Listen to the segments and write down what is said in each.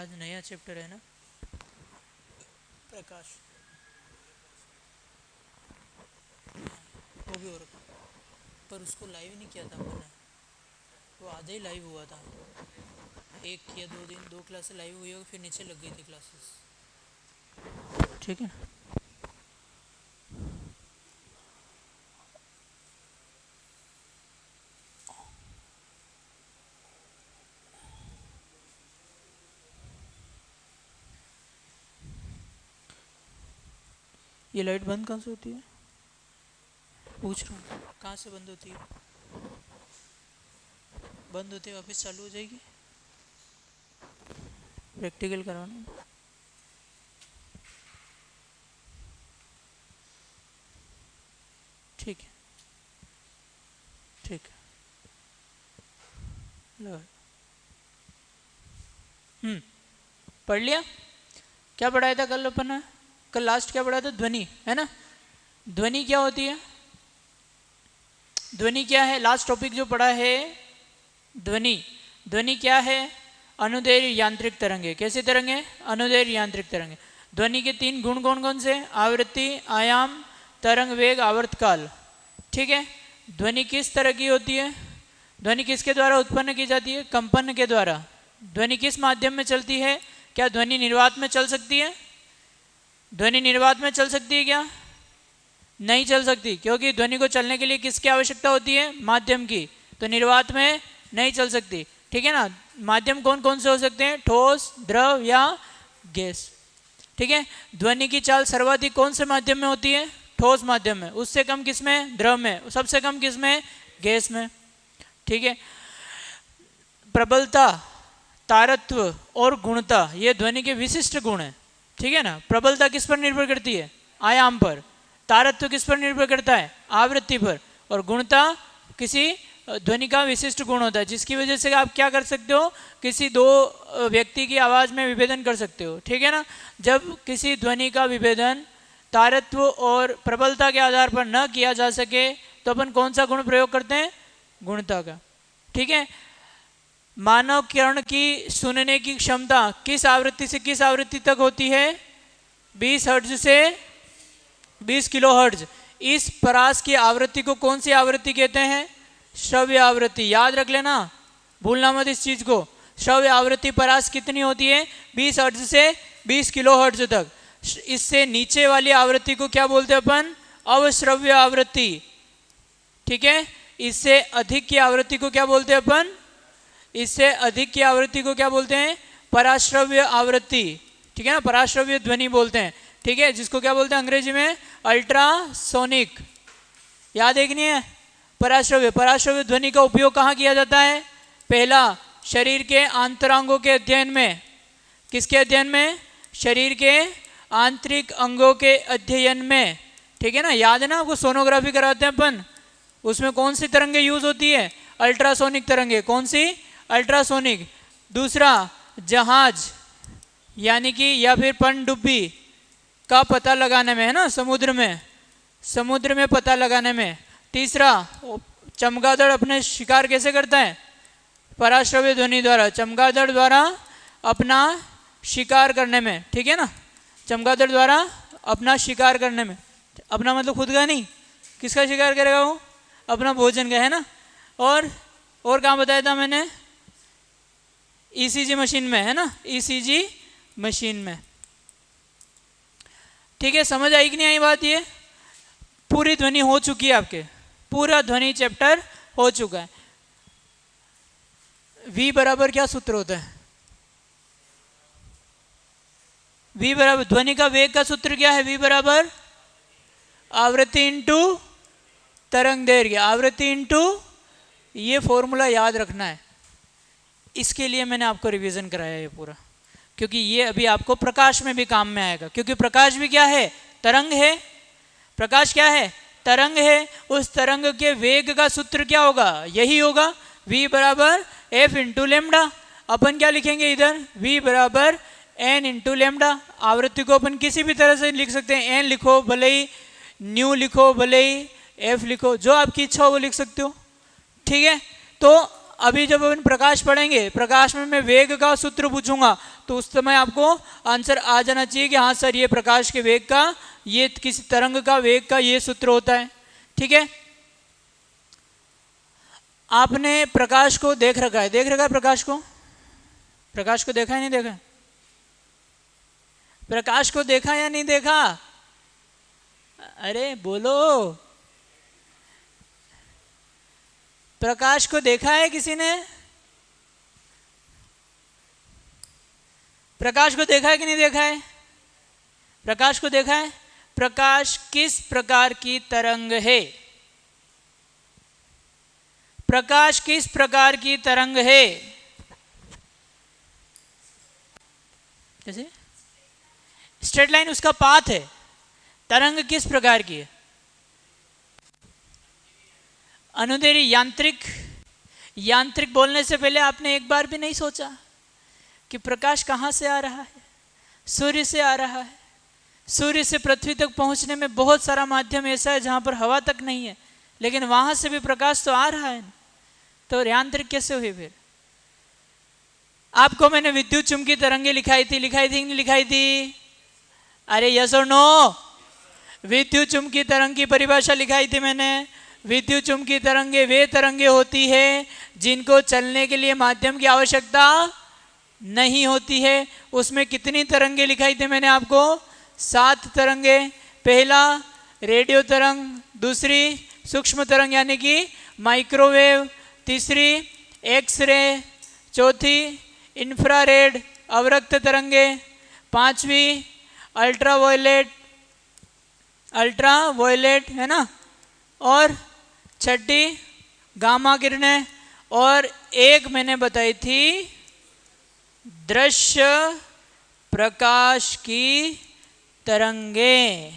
आज नया चैप्टर है ना प्रकाश, वो भी हो रखा, पर उसको लाइव नहीं किया था अपन ने, वो आधा ही लाइव हुआ था, एक या दो दिन 2 क्लासेस लाइव हुई होगी, फिर नीचे लग गई थी क्लासेस। ठीक है, ये लाइट बंद कहाँ से होती है? पूछ रहा हूँ, कहाँ से बंद होती है? बंद होते वापस चालू हो जाएगी? प्रैक्टिकल करवाना। ठीक है, ठीक है, लगा। पढ़ लिया? क्या पढ़ाया था कल अपन ने? कल लास्ट क्या पढ़ा था? ध्वनि, है ना? ध्वनि क्या होती है? ध्वनि क्या है? लास्ट टॉपिक जो पढ़ा है ध्वनि। ध्वनि क्या है? अनुदैर्घ्य यांत्रिक तरंगे। कैसे तरंगे? अनुदैर्घ्य यांत्रिक तरंगे। ध्वनि के 3 गुण कौन कौन से? आवृत्ति, आयाम, तरंग वेग, आवर्तकाल। ठीक है, ध्वनि किस तरह की होती है? ध्वनि किसके द्वारा उत्पन्न की जाती है? कंपन के द्वारा। ध्वनि किस माध्यम में चलती है? क्या ध्वनि निर्वात में चल सकती है? ध्वनि निर्वात में चल सकती है क्या? नहीं चल सकती, क्योंकि ध्वनि को चलने के लिए किसकी आवश्यकता होती है? माध्यम की। तो निर्वात में नहीं चल सकती। ठीक है ना? माध्यम कौन कौन से हो सकते हैं? ठोस, द्रव या गैस। ठीक है, ध्वनि की चाल सर्वाधिक कौन से माध्यम में होती है? ठोस माध्यम में। उससे कम किस में? द्रव में। सबसे कम किस में? गैस में। ठीक है, प्रबलता, तारत्व और गुणता ये ध्वनि के विशिष्ट गुण है। ठीक है ना? प्रबलता किस पर निर्भर करती है? आयाम पर। तारत्व किस पर निर्भर करता है? आवृत्ति पर। और गुणता किसी ध्वनि का विशिष्ट गुण होता है, जिसकी वजह से आप क्या कर सकते हो? किसी 2 व्यक्ति की आवाज़ में विभेदन कर सकते हो। ठीक है ना? जब किसी ध्वनि का विभेदन तारत्व और प्रबलता के आधार पर न किया जा सके तो अपन कौन सा गुण प्रयोग करते हैं? गुणता का। ठीक है, मानव कर्ण की सुनने की क्षमता किस आवृत्ति से किस आवृत्ति तक होती है? 20 हर्ट्ज से 20 किलो हर्ट्ज। इस परास की आवृत्ति को कौन सी आवृत्ति कहते हैं? श्रव्य आवृत्ति। याद रख लेना, भूलना मत इस चीज को। श्रव्य आवृत्ति परास कितनी होती है? 20 हर्ट्ज से 20 किलो हर्ट्ज तक। इससे नीचे वाली आवृत्ति को क्या बोलते हैं अपन? अवश्रव्य आवृत्ति। ठीक है, इससे अधिक की आवृत्ति को क्या बोलते हैं अपन? इससे अधिक की आवृत्ति को क्या बोलते हैं? पराश्रव्य आवृत्ति। ठीक है ना? पराश्रव्य ध्वनि बोलते हैं। ठीक है, जिसको क्या बोलते हैं अंग्रेजी में? अल्ट्रासोनिक। याद है कि नहीं है? पराश्रव्य। पराश्रव्य ध्वनि का उपयोग कहाँ किया जाता है? पहला, शरीर के आंतरांगों के अध्ययन में। किसके अध्ययन में? शरीर के आंतरिक अंगों के अध्ययन में। ठीक है ना? याद है ना आपको? सोनोग्राफी कराते हैं अपन, उसमें कौन सी तरंगे यूज होती है? अल्ट्रासोनिक तरंगे। कौन सी? अल्ट्रासोनिक। दूसरा, जहाज यानी कि या फिर पनडुब्बी का पता लगाने में, है ना? समुद्र में पता लगाने में। तीसरा, चमगादड़ अपने शिकार कैसे करता है? पराश्रव्य ध्वनि द्वारा। चमगादड़ द्वारा अपना शिकार करने में। ठीक है ना? चमगादड़ द्वारा अपना शिकार करने में। अपना मतलब खुद का नहीं, किसका शिकार करेगा वो? अपना भोजन का, है ना? और कहाँ बताया था मैंने? ईसीजी मशीन में, है ना? ईसीजी मशीन में। ठीक है, समझ आई कि नहीं आई बात? ये पूरी ध्वनि हो चुकी है आपके, पूरा ध्वनि चैप्टर हो चुका है। V बराबर क्या सूत्र होता है? V बराबर ध्वनि का वेग का सूत्र क्या है? V बराबर आवृत्ति इंटू तरंग दैर्घ्य। आवृत्ति इंटू, ये फॉर्मूला याद रखना है। इसके लिए मैंने आपको रिवीजन कराया ये पूरा, क्योंकि ये अभी आपको प्रकाश में भी काम में आएगा। क्योंकि प्रकाश भी क्या है? तरंग है। प्रकाश क्या है? तरंग है। उस तरंग के वेग का सूत्र क्या होगा? यही होगा, v बराबर f इंटू लेमडा। अपन क्या लिखेंगे इधर? v बराबर n इंटू लेमडा। आवृत्ति को अपन किसी भी तरह से लिख सकते हैं। n लिखो भले ही, न्यू लिखो भले ही, f लिखो, जो आपकी इच्छा हो वो लिख सकते हो। ठीक है, तो अभी जब अपन प्रकाश पढ़ेंगे, प्रकाश में मैं वेग का सूत्र पूछूंगा तो उस समय आपको आंसर आ जाना चाहिए कि हाँ सर ये प्रकाश के वेग का, ये किसी तरंग का वेग का ये सूत्र होता है। ठीक है, आपने प्रकाश को देख रखा है प्रकाश को? प्रकाश को देखा है नहीं देखा? प्रकाश को देखा या नहीं देखा? अरे बोलो, प्रकाश को देखा है किसी ने? प्रकाश को देखा है कि नहीं देखा है? प्रकाश को देखा है? प्रकाश किस प्रकार की तरंग है? प्रकाश किस प्रकार की तरंग है? जैसे स्ट्रेट लाइन उसका पाथ है, तरंग किस प्रकार की है? अनुदैर्घ्य यांत्रिक। यांत्रिक बोलने से पहले आपने एक बार भी नहीं सोचा कि प्रकाश कहाँ से आ रहा है? सूर्य से आ रहा है। सूर्य से पृथ्वी तक पहुंचने में बहुत सारा माध्यम ऐसा है जहां पर हवा तक नहीं है, लेकिन वहां से भी प्रकाश तो आ रहा है, तो यांत्रिक कैसे हुई फिर? आपको मैंने विद्युत चुंबकीय तरंगे लिखाई थी नहीं लिखाई थी? अरे यस और नो? विद्युत चुंबकीय तरंग की परिभाषा लिखाई थी मैंने। विद्युत चुंबकीय तरंगे वे तरंगे होती है जिनको चलने के लिए माध्यम की आवश्यकता नहीं होती है। उसमें कितनी तरंगे लिखाई थी मैंने आपको? 7 तरंगे। पहला रेडियो तरंग, दूसरी सूक्ष्म तरंग यानी कि माइक्रोवेव, तीसरी एक्सरे, चौथी इंफ्रारेड अवरक्त तरंगे, पांचवी अल्ट्रावायलेट है ना, और छठी गामा किरणें, और एक मैंने बताई थी दृश्य प्रकाश की तरंगे।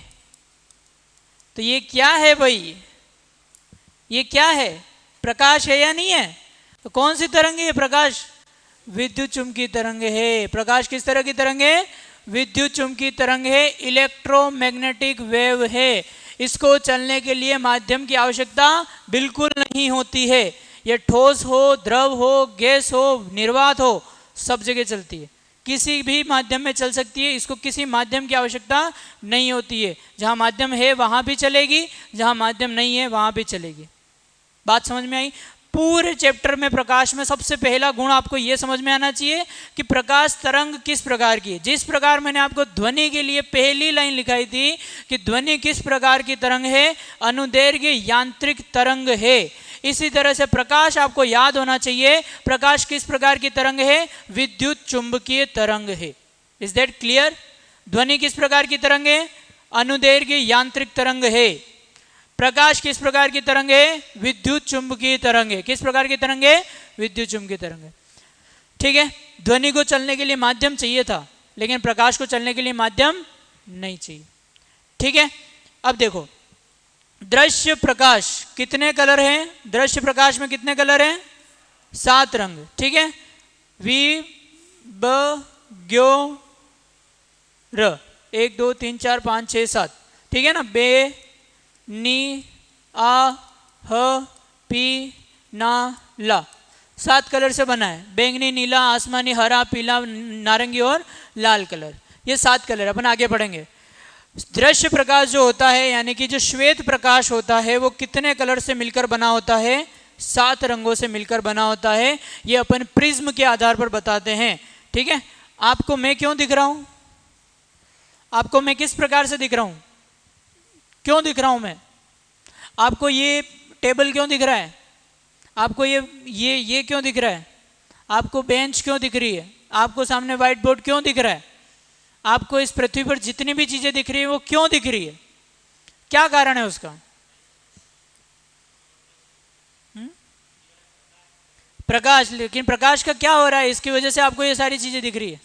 तो ये क्या है भाई? ये क्या है? प्रकाश है या नहीं है? तो कौन सी तरंग है प्रकाश? विद्युत चुंबकीय तरंग है। प्रकाश किस तरह की तरंग है? विद्युत चुंबकीय तरंग है, इलेक्ट्रोमैग्नेटिक वेव है। इसको चलने के लिए माध्यम की आवश्यकता बिल्कुल नहीं होती है। ये ठोस हो, द्रव हो, गैस हो, निर्वात हो, सब जगह चलती है, किसी भी माध्यम में चल सकती है। इसको किसी माध्यम की आवश्यकता नहीं होती है। जहां माध्यम है वहां भी चलेगी, जहां माध्यम नहीं है वहां भी चलेगी। बात समझ में आई? पूरे चैप्टर में प्रकाश में सबसे पहला गुण आपको यह समझ में आना चाहिए कि प्रकाश तरंग किस प्रकार की है। जिस प्रकार मैंने आपको ध्वनि के लिए पहली लाइन लिखाई थी कि ध्वनि किस प्रकार की तरंग है, अनुदैर्घ्य यांत्रिक तरंग है, इसी तरह से प्रकाश आपको याद होना चाहिए। प्रकाश किस प्रकार की तरंग है? विद्युत चुंबकीय तरंग है। Is that clear? ध्वनि किस प्रकार की तरंग है? अनुदैर्घ्य यांत्रिक तरंग है। प्रकाश किस प्रकार की तरंग है? विद्युत चुंबकीय तरंग है। किस प्रकार की तरंग है? विद्युत चुंबकीय तरंग है। ठीक है, ध्वनि को चलने के लिए माध्यम चाहिए था, लेकिन प्रकाश को चलने के लिए माध्यम नहीं चाहिए। ठीक है, अब देखो दृश्य प्रकाश कितने कलर हैं? दृश्य प्रकाश में कितने कलर हैं? 7 रंग। ठीक है, वी ब ग्यो र 1 2 3 4 5 6 7। ठीक है ना? बे नी आ ह पी ना ला 7 कलर से बना है। बैंगनी, नीला, आसमानी, हरा, पीला, नारंगी और लाल कलर, ये 7 कलर। अपन आगे पढ़ेंगे। दृश्य प्रकाश जो होता है यानी कि जो श्वेत प्रकाश होता है वो कितने कलर से मिलकर बना होता है? 7 रंगों से मिलकर बना होता है। ये अपन प्रिज्म के आधार पर बताते हैं। ठीक है, आपको मैं क्यों दिख रहा हूं? आपको मैं किस प्रकार से दिख रहा हूं? क्यों दिख रहा हूं मैं? आपको ये टेबल क्यों दिख रहा है? आपको ये क्यों दिख रहा है? आपको बेंच क्यों दिख रही है? आपको सामने व्हाइट बोर्ड क्यों दिख रहा है? आपको इस पृथ्वी पर जितनी भी चीजें दिख रही है वो क्यों दिख रही है? क्या कारण है उसका? प्रकाश। लेकिन प्रकाश का क्या हो रहा है? इसकी वजह से आपको ये सारी चीजें दिख रही है।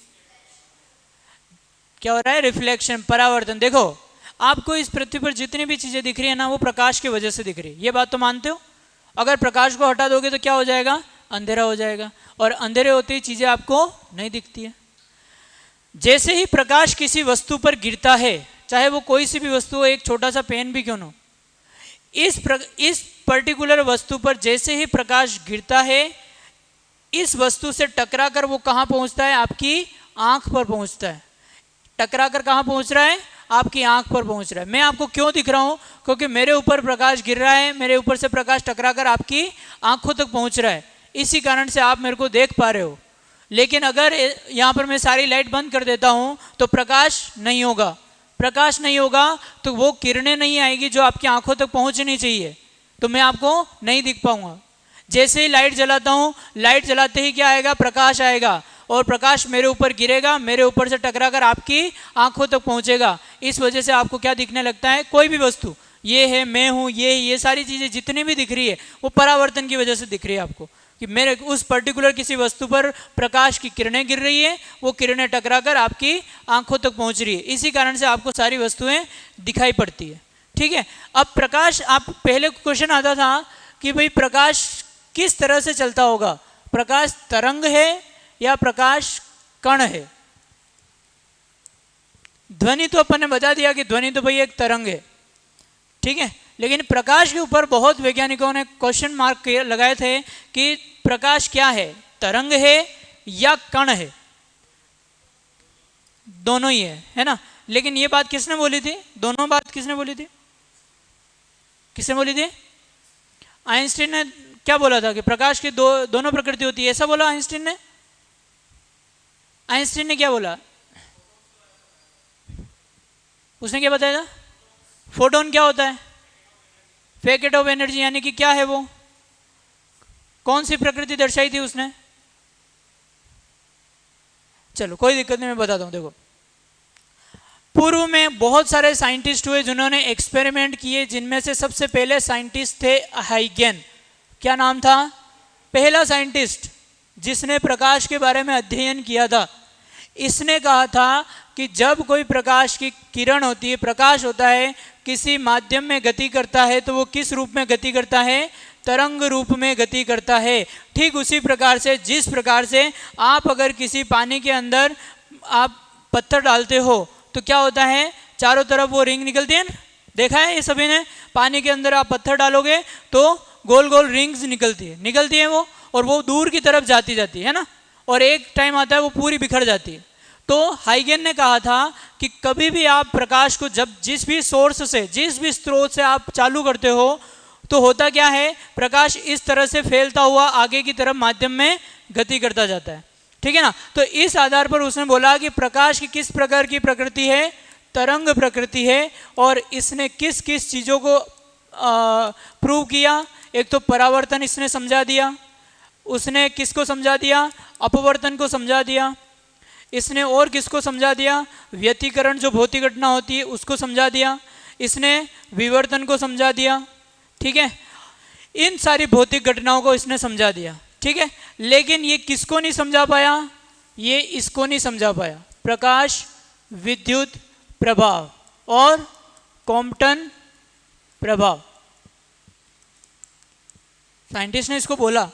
क्या हो रहा है? रिफ्लेक्शन, परावर्तन। देखो आपको इस पृथ्वी पर जितनी भी चीजें दिख रही है ना वो प्रकाश की वजह से दिख रही है। ये बात तो मानते हो? अगर प्रकाश को हटा दोगे तो क्या हो जाएगा? अंधेरा हो जाएगा, और अंधेरे होते ही चीजें आपको नहीं दिखती है। जैसे ही प्रकाश किसी वस्तु पर गिरता है, चाहे वो कोई सी भी वस्तु हो, एक छोटा सा पेन भी क्यों ना हो, इस पर्टिकुलर वस्तु पर जैसे ही प्रकाश गिरता है इस वस्तु से टकराकर वो कहाँ पहुंचता है? आपकी आंख पर पहुंचता है। टकराकर कहाँ पहुंच रहा है? आपकी आंख पर पहुंच रहा है। मैं आपको क्यों दिख रहा हूं? क्योंकि मेरे ऊपर प्रकाश गिर रहा है, मेरे ऊपर से प्रकाश टकराकर आपकी आंखों तक पहुंच रहा है, इसी कारण से आप मेरे को देख पा रहे हो। लेकिन अगर यहाँ पर मैं सारी लाइट बंद कर देता हूं तो प्रकाश नहीं होगा। प्रकाश नहीं होगा तो वो किरणें नहीं आएगी जो आपकी आंखों तक पहुंचनी चाहिए, तो मैं आपको नहीं दिख पाऊंगा। जैसे ही लाइट जलाता हूं, लाइट जलाते ही क्या आएगा? प्रकाश आएगा, और प्रकाश मेरे ऊपर गिरेगा, मेरे ऊपर से टकराकर आपकी आंखों तक पहुंचेगा। इस वजह से आपको क्या दिखने लगता है? कोई भी वस्तु, ये है, मैं हूं, ये सारी चीजें जितनी भी दिख रही है वो परावर्तन की वजह से दिख रही है आपको, कि मेरे उस पर्टिकुलर किसी वस्तु पर प्रकाश की किरणें गिर रही है, वो किरणें टकराकर आपकी आंखों तक पहुंच रही है, इसी कारण से आपको सारी वस्तुएं दिखाई पड़ती है। ठीक है। अब प्रकाश, आप पहले क्वेश्चन आता था कि भाई प्रकाश किस तरह से चलता होगा? प्रकाश तरंग है या प्रकाश कण है? ध्वनि तो अपन ने बता दिया कि ध्वनि तो भाई एक तरंग है, ठीक है। लेकिन प्रकाश के ऊपर बहुत वैज्ञानिकों ने क्वेश्चन मार्क लगाए थे कि प्रकाश क्या है, तरंग है या कण है? दोनों ही है ना। लेकिन ये बात किसने बोली थी? दोनों बात किसने बोली थी? किसने बोली थी? आइंस्टीन ने क्या बोला था कि प्रकाश की दोनों प्रकृति होती है, ऐसा बोला आइंस्टीन ने। आइंस्टीन ने क्या बोला? उसने क्या बताया था? फोटोन क्या होता है? पैकेट ऑफ एनर्जी, यानी कि क्या है वो? कौन सी प्रकृति दर्शाई थी उसने? चलो कोई दिक्कत नहीं, मैं बताता हूं। देखो, पूर्व में बहुत सारे साइंटिस्ट हुए जिन्होंने एक्सपेरिमेंट किए, जिनमें से सबसे पहले साइंटिस्ट थे हाइगेन। क्या नाम था? पहला साइंटिस्ट जिसने प्रकाश के बारे में अध्ययन किया था। इसने कहा था कि जब कोई प्रकाश की किरण होती है, प्रकाश होता है, किसी माध्यम में गति करता है, तो वो किस रूप में गति करता है? तरंग रूप में गति करता है। ठीक उसी प्रकार से, जिस प्रकार से आप अगर किसी पानी के अंदर आप पत्थर डालते हो तो क्या होता है? चारों तरफ वो रिंग निकलती है ना, देखा है ये सभी ने? पानी के अंदर आप पत्थर डालोगे तो गोल गोल रिंग्स निकलती है वो, और वो दूर की तरफ जाती है ना, और एक टाइम आता है वो पूरी बिखर जाती है। तो हाइगेन ने कहा था कि कभी भी आप प्रकाश को जब जिस भी सोर्स से, जिस भी स्रोत से आप चालू करते हो, तो होता क्या है? प्रकाश इस तरह से फैलता हुआ आगे की तरफ माध्यम में गति करता जाता है, ठीक है ना। तो इस आधार पर उसने बोला कि प्रकाश की किस प्रकार की प्रकृति है? तरंग प्रकृति है। और इसने किस किस चीज़ों को प्रूव किया? एक तो परावर्तन इसने समझा दिया, उसने किसको समझा दिया? अपवर्तन को समझा दिया। इसने और किसको समझा दिया? व्यतिकरण, जो भौतिक घटना होती है, उसको समझा दिया। इसने विवर्तन को समझा दिया, ठीक है। इन सारी भौतिक घटनाओं को इसने समझा दिया, ठीक है। लेकिन ये किसको नहीं समझा पाया? ये इसको नहीं समझा पाया, प्रकाश विद्युत प्रभाव और कॉम्पटन प्रभाव। साइंटिस्ट ने इसको बोला,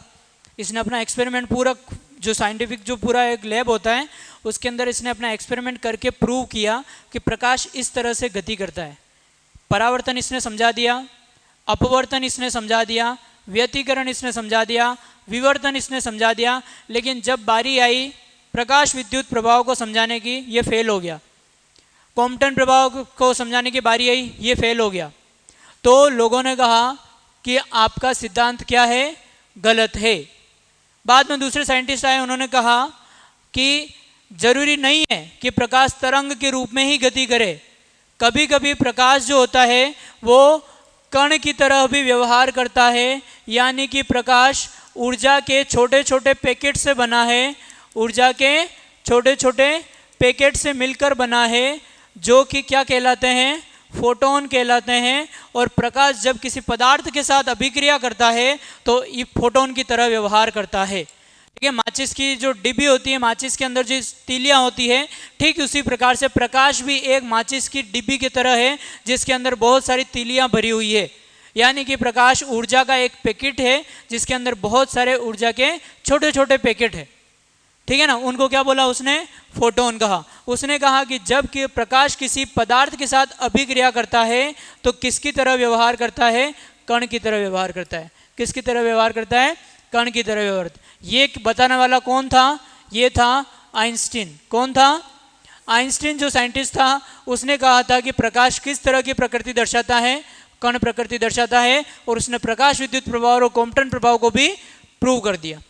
इसने अपना एक्सपेरिमेंट पूरा, जो साइंटिफिक जो पूरा एक लैब होता है उसके अंदर इसने अपना एक्सपेरिमेंट करके प्रूव किया कि प्रकाश इस तरह से गति करता है। परावर्तन इसने समझा दिया, अपवर्तन इसने समझा दिया, व्यतिकरण इसने समझा दिया, विवर्तन इसने समझा दिया। लेकिन जब बारी आई प्रकाश विद्युत प्रभाव को समझाने की, ये फेल हो गया। कॉम्पटन प्रभाव को समझाने की बारी आई, ये फेल हो गया। तो लोगों ने कहा कि आपका सिद्धांत क्या है? गलत है। बाद में दूसरे साइंटिस्ट आए, उन्होंने कहा कि जरूरी नहीं है कि प्रकाश तरंग के रूप में ही गति करे। कभी कभी प्रकाश जो होता है वो कण की तरह भी व्यवहार करता है, यानी कि प्रकाश ऊर्जा के छोटे छोटे पैकेट से बना है, ऊर्जा के छोटे छोटे पैकेट से मिलकर बना है, जो कि क्या कहलाते हैं? फोटोन कहलाते हैं। और प्रकाश जब किसी पदार्थ के साथ अभिक्रिया करता है तो ये फोटोन की तरह व्यवहार करता है, ठीक है। माचिस की जो डिब्बी होती है, माचिस के अंदर जो तीलियां होती है, ठीक उसी प्रकार से प्रकाश भी एक माचिस की डिब्बी की तरह है जिसके अंदर बहुत सारी तीलियां भरी हुई है। यानी कि प्रकाश ऊर्जा का एक पैकेट है जिसके अंदर बहुत सारे ऊर्जा के छोटे छोटे पैकेट है, ठीक है ना। उनको क्या बोला उसने? फोटोन कहा। उसने कहा कि जब कि प्रकाश किसी पदार्थ के साथ अभिक्रिया करता है तो किसकी तरह व्यवहार करता है? कण की तरह व्यवहार करता है। किसकी तरह व्यवहार करता है? कण की तरह व्यवहार। ये बताने वाला कौन था? ये था आइंस्टीन। कौन था? आइंस्टीन जो साइंटिस्ट था उसने कहा था कि प्रकाश किस तरह की प्रकृति दर्शाता है, कण प्रकृति दर्शाता है, और उसने प्रकाश विद्युत प्रभाव और कॉम्पटन प्रभाव को भी प्रूव कर दिया।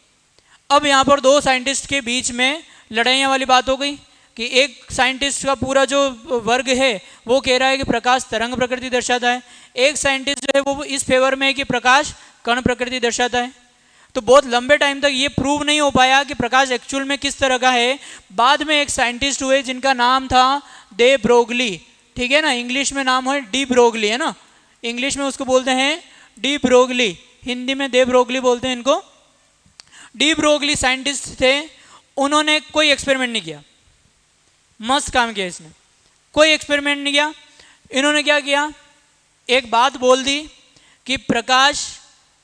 अब यहाँ पर दो साइंटिस्ट के बीच में लड़ाइयाँ वाली बात हो गई कि एक साइंटिस्ट का पूरा जो वर्ग है वो कह रहा है कि प्रकाश तरंग प्रकृति दर्शाता है, एक साइंटिस्ट जो है वो इस फेवर में है कि प्रकाश कण प्रकृति दर्शाता है। तो बहुत लंबे टाइम तक ये प्रूव नहीं हो पाया कि प्रकाश एक्चुअल में किस तरह का है। बाद में एक साइंटिस्ट हुए जिनका नाम था डे ब्रोगली, ठीक है ना, इंग्लिश में नाम है डी ब्रोगली, है ना, इंग्लिश में उसको बोलते हैं डी ब्रोगली, हिंदी में दे ब्रोगली बोलते हैं इनको। डी ब्रोगली साइंटिस्ट थे, उन्होंने कोई एक्सपेरिमेंट नहीं किया, मस्त काम किया इसने, कोई एक्सपेरिमेंट नहीं किया। इन्होंने क्या किया, एक बात बोल दी कि प्रकाश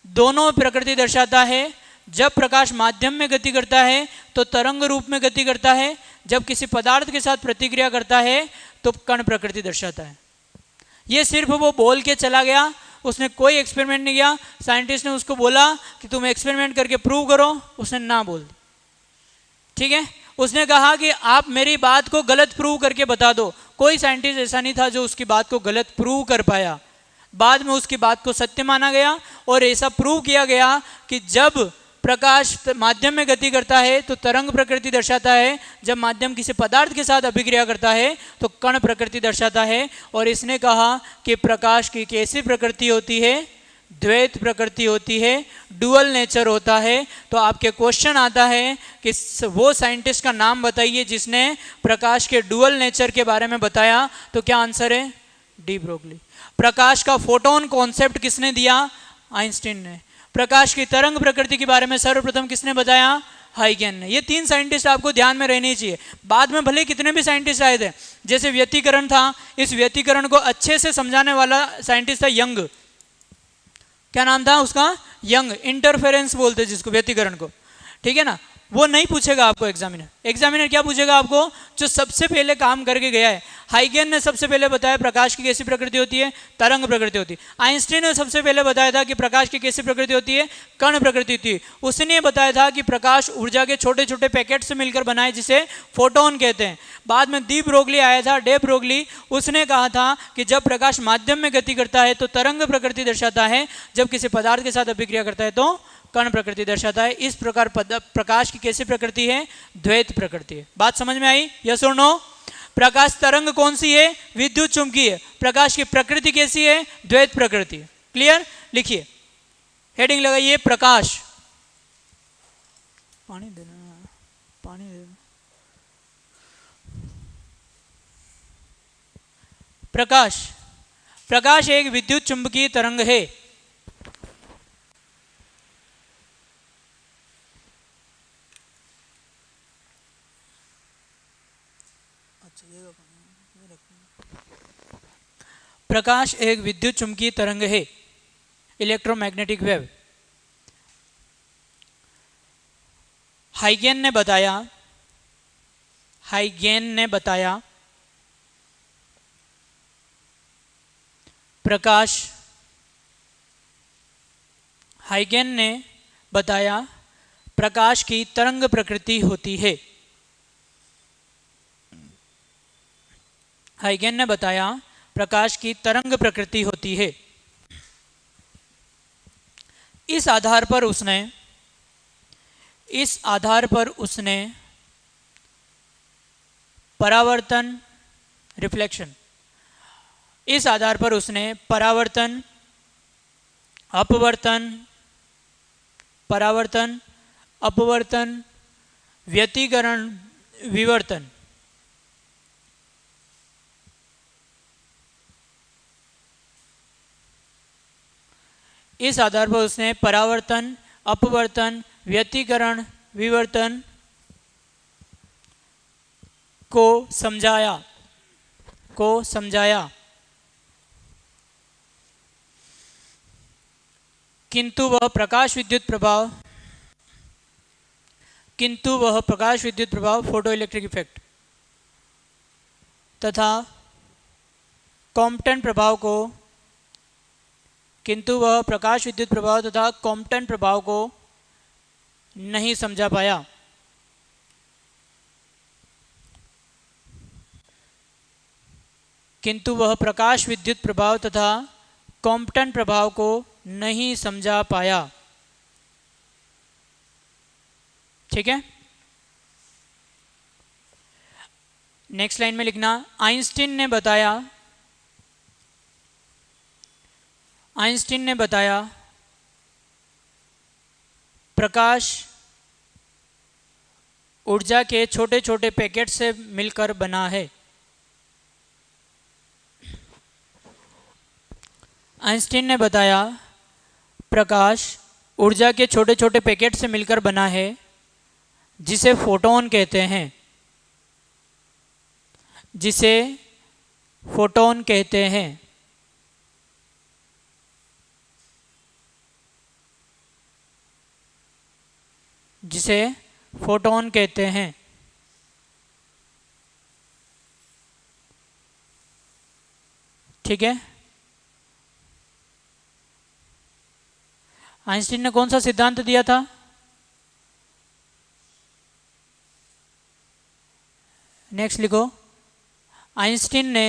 दोनों प्रकृति दर्शाता है। जब प्रकाश माध्यम में गति करता है तो तरंग रूप में गति करता है, जब किसी पदार्थ के साथ प्रतिक्रिया करता है तो कण प्रकृति दर्शाता है। ये सिर्फ वो बोल के चला गया, उसने कोई एक्सपेरिमेंट नहीं किया। साइंटिस्ट ने उसको बोला कि तुम एक्सपेरिमेंट करके प्रूव करो, उसने ना बोल दी, ठीक है। उसने कहा कि आप मेरी बात को गलत प्रूव करके बता दो। कोई साइंटिस्ट ऐसा नहीं था जो उसकी बात को गलत प्रूव कर पाया। बाद में उसकी बात को सत्य माना गया और ऐसा प्रूव किया गया कि जब प्रकाश माध्यम में गति करता है तो तरंग प्रकृति दर्शाता है, जब माध्यम किसी पदार्थ के साथ अभिक्रिया करता है तो कण प्रकृति दर्शाता है। और इसने कहा कि प्रकाश की कैसी प्रकृति होती है, द्वैत प्रकृति होती है, डुअल नेचर होता है। तो आपके क्वेश्चन आता है कि वो साइंटिस्ट का नाम बताइए जिसने प्रकाश के डुअल नेचर के बारे में बताया, तो क्या आंसर है? De Broglie. प्रकाश का फोटोन कॉन्सेप्ट किसने दिया? आइंस्टीन ने। प्रकाश की तरंग प्रकृति के बारे में सर्वप्रथम किसने बताया? हाइगेन ने। ये तीन साइंटिस्ट आपको ध्यान में रहने चाहिए। बाद में भले कितने भी साइंटिस्ट आए थे, जैसे व्यतिकरण था, इस व्यतिकरण को अच्छे से समझाने वाला साइंटिस्ट था यंग। क्या नाम था उसका? यंग। इंटरफेरेंस बोलते जिसको, व्यतिकरण को, ठीक है ना। वो नहीं पूछेगा आपको एग्जामिनर क्या पूछेगा आपको? जो सबसे पहले काम करके गया है। हाइगेन ने सबसे पहले बताया प्रकाश की कैसी प्रकृति होती है? तरंग प्रकृति होती है। आइंस्टीन ने सबसे पहले बताया था कि प्रकाश की कैसी प्रकृति होती है? कण प्रकृति होती है। उसने बताया था कि प्रकाश ऊर्जा के छोटे छोटे पैकेट से मिलकर बना है जिसे फोटोन कहते हैं। बाद में डी ब्रोगली आया था, डे ब्रोगली, उसने कहा था कि जब प्रकाश माध्यम में गति करता है तो तरंग प्रकृति दर्शाता है, जब किसी पदार्थ के साथ अभिक्रिया करता है तो कण प्रकृति दर्शाता है। इस प्रकार प्रकाश की कैसी प्रकृति है? द्वैत प्रकृति है। बात समझ में आई? यस और नो? प्रकाश तरंग कौन सी है? विद्युत चुंबकीय। प्रकाश की प्रकृति कैसी है? द्वैत प्रकृति। क्लियर? लिखिए, हेडिंग लगाइए, प्रकाश। पानी देना, पानी देना। प्रकाश एक विद्युत चुंबकीय तरंग है। प्रकाश एक विद्युत चुंबकीय तरंग है, इलेक्ट्रोमैग्नेटिक वेव। हाइगेन ने बताया प्रकाश की तरंग प्रकृति होती है। हाइगेन ने बताया प्रकाश की तरंग प्रकृति होती है। इस आधार पर उसने परावर्तन, रिफ्लेक्शन, इस आधार पर उसने परावर्तन, अपवर्तन, व्यतिकरण, विवर्तन, इस आधार पर उसने परावर्तन, अपवर्तन, व्यतिकरण, विवर्तन को समझाया। किंतु वह प्रकाश विद्युत प्रभाव फोटो इलेक्ट्रिक इफेक्ट तथा कॉम्पटन प्रभाव को किंतु वह प्रकाश विद्युत प्रभाव तथा कॉम्पटन प्रभाव को नहीं समझा पाया। किंतु वह प्रकाश विद्युत प्रभाव तथा कॉम्पटन प्रभाव को नहीं समझा पाया। ठीक है, नेक्स्ट लाइन में लिखना, आइंस्टीन ने बताया प्रकाश ऊर्जा के छोटे छोटे पैकेट से मिलकर बना है। आइंस्टीन ने बताया प्रकाश ऊर्जा के छोटे छोटे पैकेट से मिलकर बना है, जिसे फोटोन कहते हैं। जिसे फोटोन कहते हैं। जिसे फोटोन कहते हैं। ठीक है, आइंस्टीन ने कौन सा सिद्धांत दिया था? नेक्स्ट लिखो, आइंस्टीन ने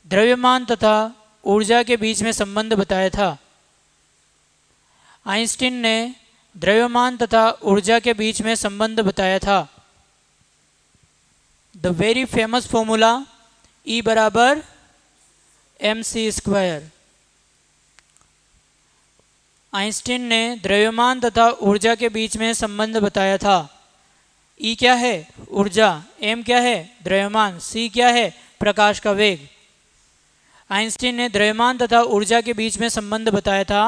द्रव्यमान तथा ऊर्जा के बीच में संबंध बताया था। आइंस्टीन ने द्रव्यमान तथा ऊर्जा के बीच में संबंध बताया था। The very famous formula E बराबर mc²। आइंस्टीन ने द्रव्यमान तथा ऊर्जा के बीच में संबंध बताया था। E क्या है? ऊर्जा। m क्या है? द्रव्यमान। c क्या है? प्रकाश का वेग। आइंस्टीन ने द्रव्यमान तथा ऊर्जा के बीच में संबंध बताया था।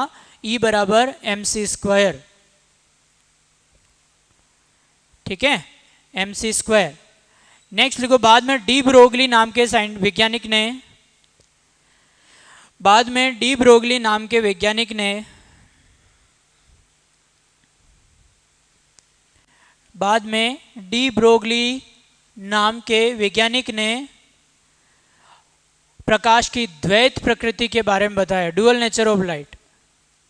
E बराबर mc²। ठीक है, mc²। नेक्स्ट लिखो, बाद में डी ब्रोगली नाम के वैज्ञानिक ने प्रकाश की द्वैत प्रकृति के बारे में बताया। Dual nature of light.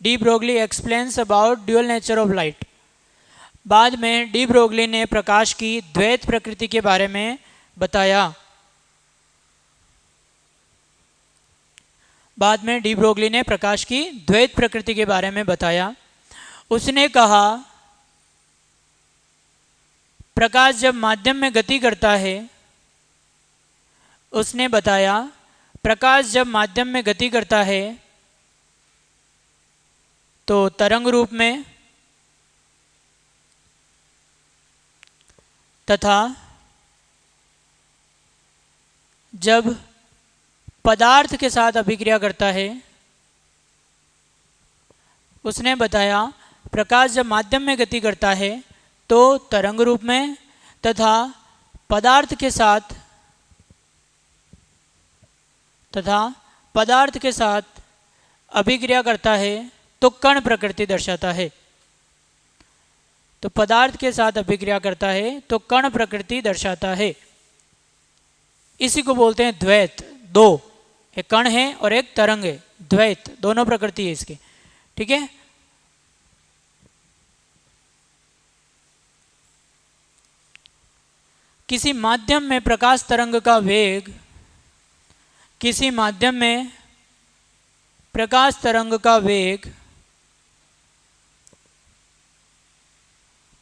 De Broglie explains about dual nature of light. बाद में डी ब्रोगली ने प्रकाश की द्वैत प्रकृति के बारे में बताया। बाद में डी ब्रोगली ने प्रकाश की द्वैत प्रकृति के बारे में बताया। उसने कहा, प्रकाश जब माध्यम में गति करता है, उसने बताया प्रकाश जब माध्यम में गति करता है तो तरंग रूप में तथा जब पदार्थ के साथ अभिक्रिया करता है, उसने बताया प्रकाश जब माध्यम में गति करता है तो तरंग रूप में तथा पदार्थ के साथ अभिक्रिया करता है तो कण प्रकृति दर्शाता है। तो पदार्थ के साथ अभिक्रिया करता है तो कण प्रकृति दर्शाता है। इसी को बोलते हैं द्वैत। दो, एक कण है और एक तरंग है। द्वैत, दोनों प्रकृति है इसकी। ठीक है, किसी माध्यम में प्रकाश तरंग का वेग, किसी माध्यम में प्रकाश तरंग का वेग,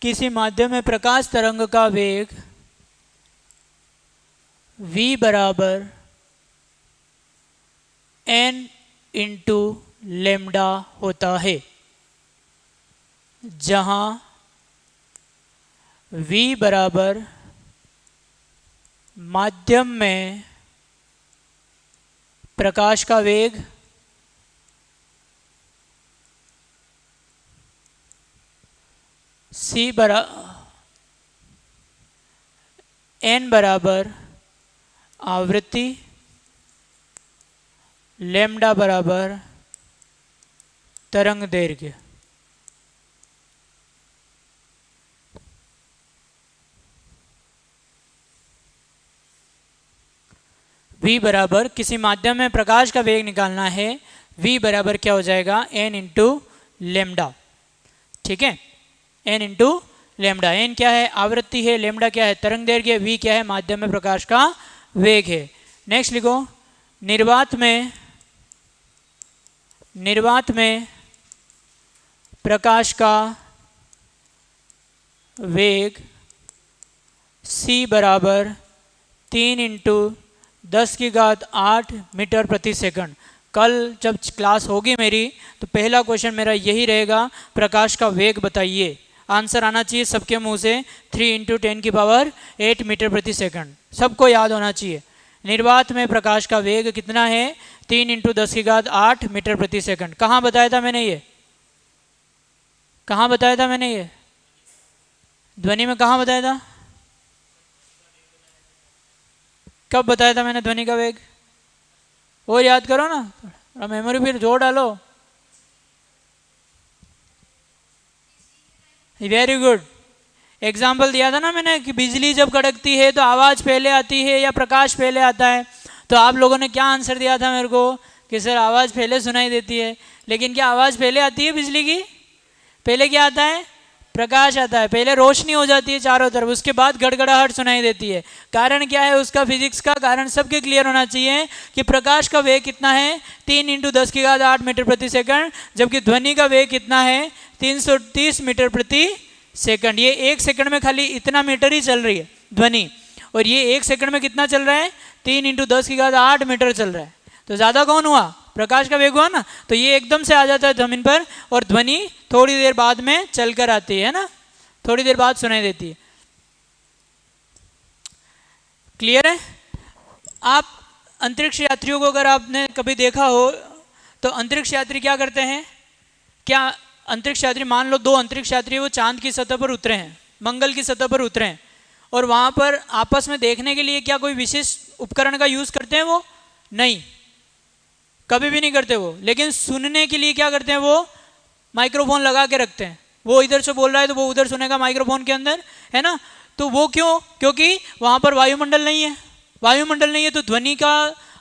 किसी माध्यम में प्रकाश तरंग का वेग v बराबर n इंटू लेमडा होता है, जहां v बराबर माध्यम में प्रकाश का वेग, n बराबर आवृत्ति, लेमडा बराबर तरंग दैर्घ्य। v बराबर, किसी माध्यम में प्रकाश का वेग निकालना है, v बराबर क्या हो जाएगा? n into lambda. ठीक है, एन इंटू लेमडा। एन क्या है? आवृत्ति है। लेमडा क्या है? तरंग दैर्घ्य। वी क्या है? माध्यम में प्रकाश का वेग है। नेक्स्ट लिखो, निर्वात में प्रकाश का वेग c बराबर 3 इंटू 10⁸ मीटर प्रति सेकंड। कल जब क्लास होगी मेरी तो पहला क्वेश्चन मेरा यही रहेगा, प्रकाश का वेग बताइए। आंसर आना चाहिए सबके मुंह से 3 इंटू 10⁸ मीटर प्रति सेकंड। सबको याद होना चाहिए। निर्वात में प्रकाश का वेग कितना है? 3 इंटू 10⁸ मीटर प्रति सेकंड। कहाँ बताया था मैंने ये? कहाँ बताया था मैंने ये? ध्वनि में कहाँ बताया था? कब बताया था मैंने ध्वनि का वेग? और याद करो ना, थोड़ा मेमोरी फिर जोड़ डालो। Very good. एग्जाम्पल दिया था ना मैंने कि बिजली जब कड़कती है तो आवाज़ पहले आती है या प्रकाश पहले आता है? तो आप लोगों ने क्या आंसर दिया था मेरे को कि सर आवाज़ पहले सुनाई देती है। लेकिन क्या आवाज़ पहले आती है बिजली की? पहले क्या आता है? प्रकाश आता है। पहले रोशनी हो जाती है चारों तरफ, उसके बाद गड़गड़ाहट सुनाई देती है। कारण क्या है उसका? फिजिक्स का कारण सबके क्लियर होना चाहिए कि प्रकाश का वेग कितना है? 3 इंटू 10⁸ मीटर प्रति सेकंड, जबकि ध्वनि का वेग कितना है? 330 मीटर प्रति सेकंड। ये 1 सेकंड में खाली इतना मीटर ही चल रही है ध्वनि, और ये 1 सेकंड में कितना चल रहा है? 3 इंटू 10⁸ मीटर चल रहा है। तो ज़्यादा कौन हुआ? प्रकाश का वेग हुआ ना। तो ये एकदम से आ जाता है जमीन पर, और ध्वनि थोड़ी देर बाद में चलकर आती है ना, थोड़ी देर बाद सुनाई देती है। क्लियर है? आप अंतरिक्ष यात्रियों को अगर आपने कभी देखा हो तो अंतरिक्ष यात्री क्या करते हैं? क्या अंतरिक्ष यात्री, मान लो 2 अंतरिक्ष यात्री वो चांद की सतह पर उतरे हैं, मंगल की सतह पर उतरे हैं, और वहाँ पर आपस में देखने के लिए क्या कोई विशेष उपकरण का यूज़ करते हैं? वो नहीं, कभी भी नहीं करते वो। लेकिन सुनने के लिए क्या करते हैं? वो माइक्रोफोन लगा के रखते हैं। वो इधर से बोल रहा है तो वो उधर सुनेगा माइक्रोफोन के अंदर, है ना। तो वो क्यों? क्योंकि वहाँ पर वायुमंडल नहीं है। वायुमंडल नहीं है तो ध्वनि का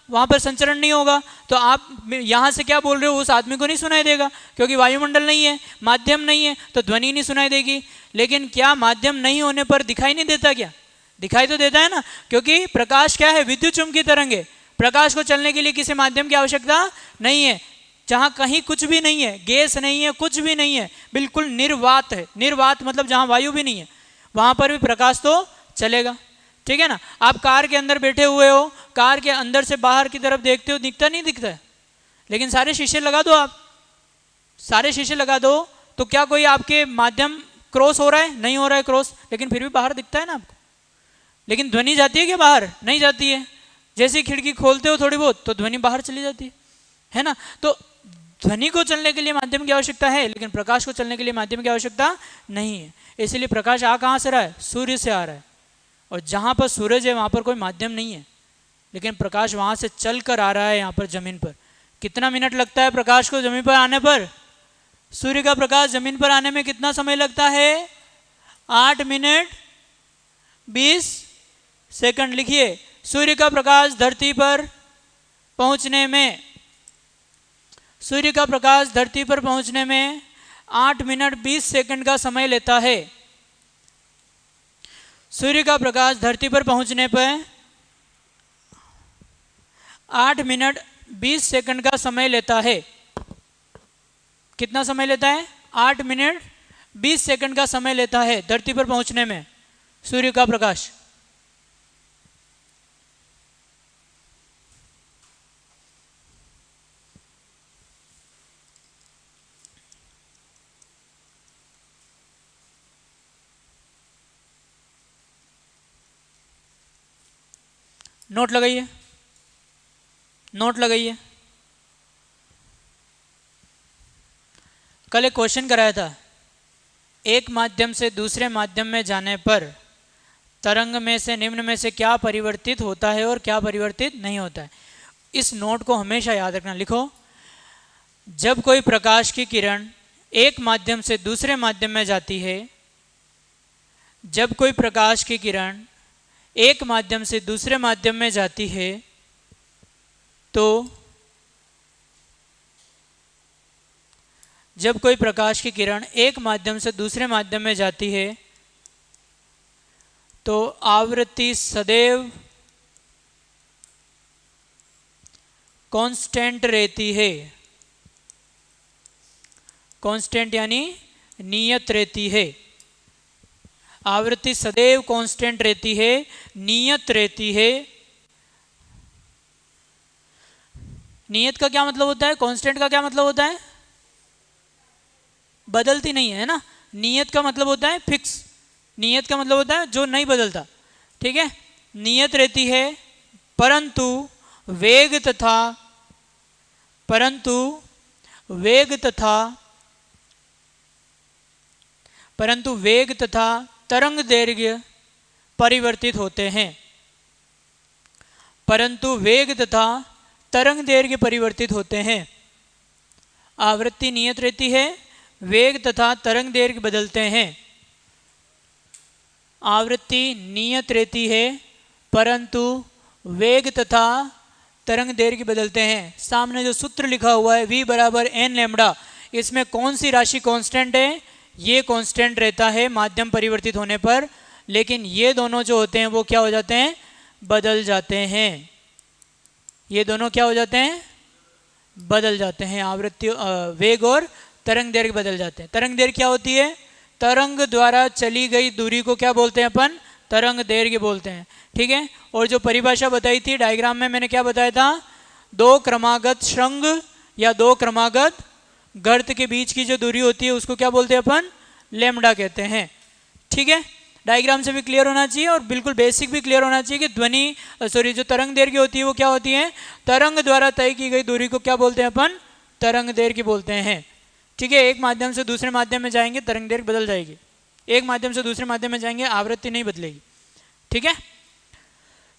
वहाँ पर संचरण नहीं होगा। तो आप यहाँ से क्या बोल रहे हो उस आदमी को नहीं सुनाई देगा, क्योंकि वायुमंडल नहीं है, माध्यम नहीं है, तो ध्वनि नहीं सुनाई देगी। लेकिन क्या माध्यम नहीं होने पर दिखाई नहीं देता? क्या दिखाई तो देता है ना, क्योंकि प्रकाश क्या है? विद्युत चुम्बकीय तरंग है। प्रकाश को चलने के लिए किसी माध्यम की आवश्यकता नहीं है। जहाँ कहीं कुछ भी नहीं है, गैस नहीं है, कुछ भी नहीं है, बिल्कुल निर्वात है। निर्वात मतलब जहाँ वायु भी नहीं है, वहाँ पर भी प्रकाश तो चलेगा। ठीक है ना। आप कार के अंदर बैठे हुए हो, कार के अंदर से बाहर की तरफ देखते हो, दिखता नहीं दिखता है? लेकिन सारे शीशे लगा दो, आप सारे शीशे लगा दो, तो क्या कोई आपके माध्यम क्रॉस हो रहा है? नहीं हो रहा है क्रॉस, लेकिन फिर भी बाहर दिखता है ना आपको। लेकिन ध्वनि जाती है क्या बाहर? नहीं जाती है। जैसे खिड़की खोलते हो थोड़ी बहुत तो ध्वनि बाहर चली जाती है ना। तो ध्वनि को चलने के लिए माध्यम की आवश्यकता है, लेकिन प्रकाश को चलने के लिए माध्यम की आवश्यकता नहीं है। इसलिए प्रकाश आ कहाँ से रहा है? सूर्य से आ रहा है, और जहाँ पर सूरज है वहाँ पर कोई माध्यम नहीं है, लेकिन प्रकाश वहाँ से चल कर आ रहा है यहाँ पर जमीन पर। कितना मिनट लगता है प्रकाश को जमीन पर आने पर? सूर्य का प्रकाश जमीन पर आने में कितना समय लगता है? 8 मिनट 20 सेकंड। लिखिए, सूर्य का प्रकाश धरती पर पहुंचने में, सूर्य का प्रकाश धरती पर पहुंचने में 8 मिनट 20 सेकंड का समय लेता है। सूर्य का प्रकाश धरती पर पहुंचने पर 8 मिनट 20 सेकंड का समय लेता है। कितना समय लेता है? 8 मिनट 20 सेकंड का समय लेता है धरती पर पहुंचने में सूर्य का प्रकाश। नोट लगाइए, नोट लगाइए। कल एक क्वेश्चन कराया था, एक माध्यम से दूसरे माध्यम में जाने पर तरंग में से निम्न में से क्या परिवर्तित होता है और क्या परिवर्तित नहीं होता है। इस नोट को हमेशा याद रखना। लिखो, जब कोई प्रकाश की किरण एक माध्यम से दूसरे माध्यम में जाती है, जब कोई प्रकाश की किरण एक माध्यम से दूसरे माध्यम में जाती है तो जब कोई प्रकाश की किरण एक माध्यम से दूसरे माध्यम में जाती है तो आवृत्ति सदैव कांस्टेंट रहती है। कांस्टेंट यानी नियत रहती है। आवृत्ति सदैव कांस्टेंट रहती है, नियत रहती है। नियत का क्या मतलब होता है? कांस्टेंट का क्या मतलब होता है? बदलती नहीं है ना। नियत का मतलब होता है फिक्स। नियत का मतलब होता है जो नहीं बदलता। ठीक है, नियत रहती है, परंतु वेग तथा तरंग दैर्घ्य परिवर्तित होते हैं। परंतु वेग तथा तरंग दैर्घ्य परिवर्तित होते हैं। आवृत्ति नियत रहती है, वेग तथा तरंग दैर्घ्य बदलते हैं। आवृत्ति नियत रहती है, परंतु वेग तथा तरंग दैर्घ्य बदलते हैं। सामने जो सूत्र लिखा हुआ है V बराबर n लैम्बडा, इसमें कौन सी राशि कांस्टेंट है? ये कांस्टेंट रहता है माध्यम परिवर्तित होने पर, लेकिन ये दोनों जो होते हैं वो क्या हो जाते हैं? बदल जाते हैं। ये दोनों क्या हो जाते हैं? बदल जाते हैं। आवृत्ति वेग और तरंग दैर्घ्य बदल जाते हैं। तरंग दैर्घ्य क्या होती है? तरंग द्वारा चली गई दूरी को क्या बोलते हैं अपन? तरंग दैर्घ्य बोलते हैं। ठीक है, और जो परिभाषा बताई थी डायग्राम में, मैंने क्या बताया था? दो क्रमागत श्रृंग या दो क्रमागत गर्त के बीच की जो दूरी होती है उसको क्या बोलते हैं अपन? लैम्बडा कहते हैं। ठीक है, डायग्राम से भी क्लियर होना चाहिए और बिल्कुल बेसिक भी क्लियर होना चाहिए कि जो तरंग दैर्घ्य होती है वो क्या होती है? तरंग द्वारा तय की गई दूरी को क्या बोलते हैं अपन? तरंग दैर्घ्य बोलते हैं। ठीक है, एक माध्यम से दूसरे माध्यम में जाएंगे तरंग दैर्घ्य बदल जाएगी। एक माध्यम से दूसरे माध्यम में जाएंगे आवृत्ति नहीं बदलेगी। ठीक है,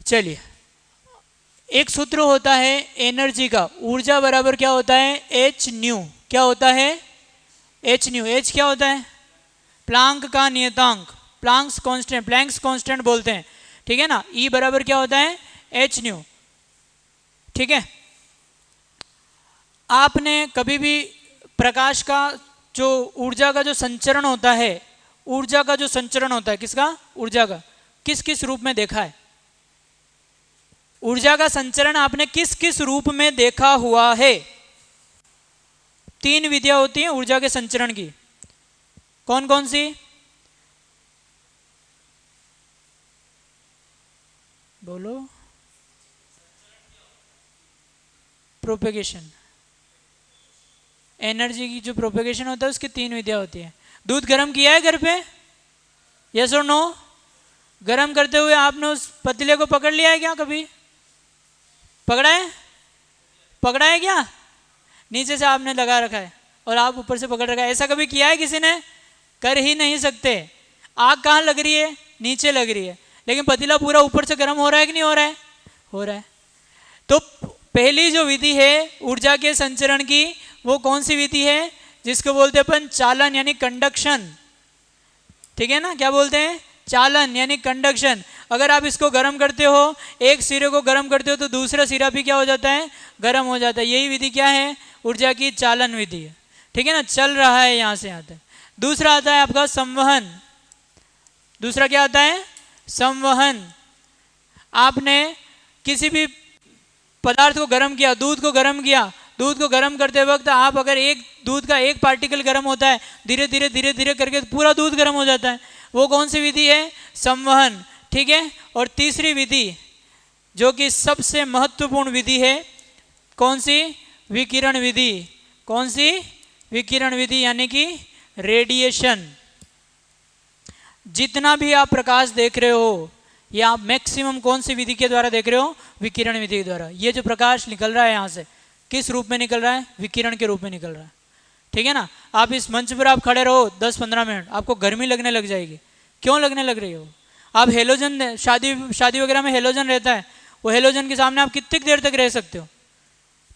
चलिए, एक सूत्र होता है एनर्जी का, ऊर्जा बराबर क्या होता है? H new. क्या होता है? H new. एच क्या होता है? प्लांक का नियतांक, प्लैंक्स कांस्टेंट बोलते हैं। ठीक है ना। ई बराबर क्या होता है? H new. ठीक है, आपने कभी भी प्रकाश का जो ऊर्जा का जो संचरण होता है, ऊर्जा का जो संचरण होता है, किसका? ऊर्जा का, किस किस रूप में देखा है? ऊर्जा का संचरण आपने किस किस रूप में देखा हुआ है? तीन विधियां होती हैं ऊर्जा के संचरण की। कौन कौन सी? बोलो। प्रोपेगेशन, एनर्जी की जो प्रोपेगेशन होता है उसकी तीन विधियां होती है। दूध गर्म किया है घर पे? यस और नो? गर्म करते हुए आपने उस पतीले को पकड़ लिया है क्या? कभी पकड़ा है? पकड़ा है क्या? नीचे से आपने लगा रखा है और आप ऊपर से पकड़ रखा है। ऐसा कभी किया है किसी ने? कर ही नहीं सकते। आग कहाँ लग रही है? नीचे लग रही है, लेकिन पतीला पूरा ऊपर से गर्म हो रहा है कि नहीं हो रहा है? हो रहा है। तो पहली जो विधि है ऊर्जा के संचरण की, वो कौन सी विधि है? जिसको बोलते हैं अपन चालन यानी कंडक्शन। ठीक है ना, क्या बोलते हैं? चालन यानी कंडक्शन। अगर आप इसको गर्म करते हो, एक सिरे को गर्म करते हो, तो दूसरा सिरा भी क्या हो जाता है? गर्म हो जाता है। यही विधि क्या है? ऊर्जा की चालन विधि है। ठीक है ना, चल रहा है यहाँ से यहाँ तक। दूसरा आता है आपका संवहन। दूसरा क्या आता है? संवहन। आपने किसी भी पदार्थ को गर्म किया, दूध को गर्म किया, दूध को गर्म करते वक्त आप अगर दूध का एक पार्टिकल गर्म होता है, धीरे धीरे धीरे धीरे करके पूरा दूध गर्म हो जाता है। वो कौन सी विधि है? संवहन। ठीक है, और तीसरी विधि जो कि सबसे महत्वपूर्ण विधि है, कौन सी? विकिरण विधि। कौन सी? विकिरण विधि, यानी कि रेडिएशन। जितना भी आप प्रकाश देख रहे हो, ये आप मैक्सिमम कौन सी विधि के द्वारा देख रहे हो? विकिरण विधि के द्वारा। ये जो प्रकाश निकल रहा है यहाँ से, किस रूप में निकल रहा है? विकिरण के रूप में निकल रहा है। ठीक है ना। आप इस मंच पर आप खड़े रहो 10-15 मिनट, आपको गर्मी लगने लग जाएगी। क्यों लगने लग रही हो? आप हेलोजन, शादी वगैरह में हेलोजन रहता है, वो हेलोजन के सामने आप कितनी देर तक रह सकते हो?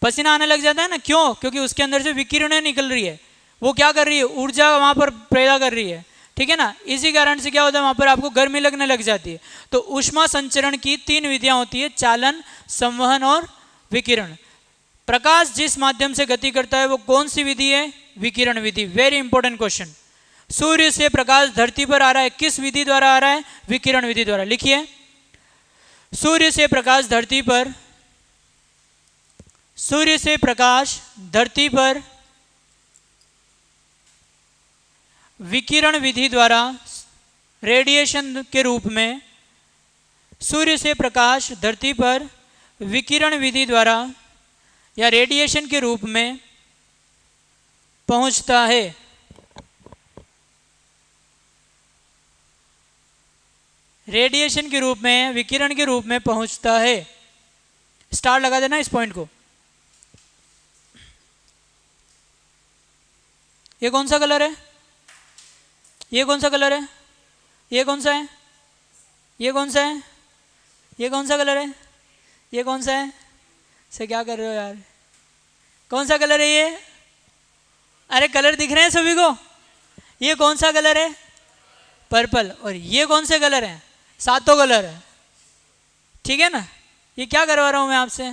पसीना आने लग जाता है ना। क्यों? क्योंकि उसके अंदर से विकिरणें निकल रही है। वो क्या कर रही है? ऊर्जा वहाँ पर पैदा कर रही है। ठीक है ना। इसी कारण से क्या होता है? वहाँ पर आपको गर्मी लगने लग जाती है। तो ऊष्मा संचरण की तीन विधियाँ होती है, चालन, संवहन और विकिरण। प्रकाश जिस माध्यम से गति करता है वो कौन सी विधि है? विकिरण विधि, वेरी इंपॉर्टेंट क्वेश्चन। सूर्य से प्रकाश धरती पर आ रहा है, किस विधि द्वारा आ रहा है? विकिरण विधि द्वारा। लिखिए, सूर्य से प्रकाश धरती पर, सूर्य से प्रकाश धरती पर विकिरण विधि द्वारा, रेडिएशन के रूप में, सूर्य से प्रकाश धरती पर विकिरण विधि द्वारा या रेडिएशन के रूप में पहुंचता है। रेडिएशन के रूप में, विकिरण के रूप में पहुंचता है। स्टार लगा देना इस पॉइंट को। ये कौन सा कलर है? ये कौन सा कलर है? ये कौन सा है? ये कौन सा है? ये कौन सा कलर है? ये कौन सा है? से क्या कर रहे हो यार? कौन सा कलर है ये? अरे कलर दिख रहे हैं सभी को? ये कौन सा कलर है? पर्पल। और ये कौन से कलर हैं? सातों कलर है, ठीक है ना। ये क्या करवा रहा हूँ मैं आपसे?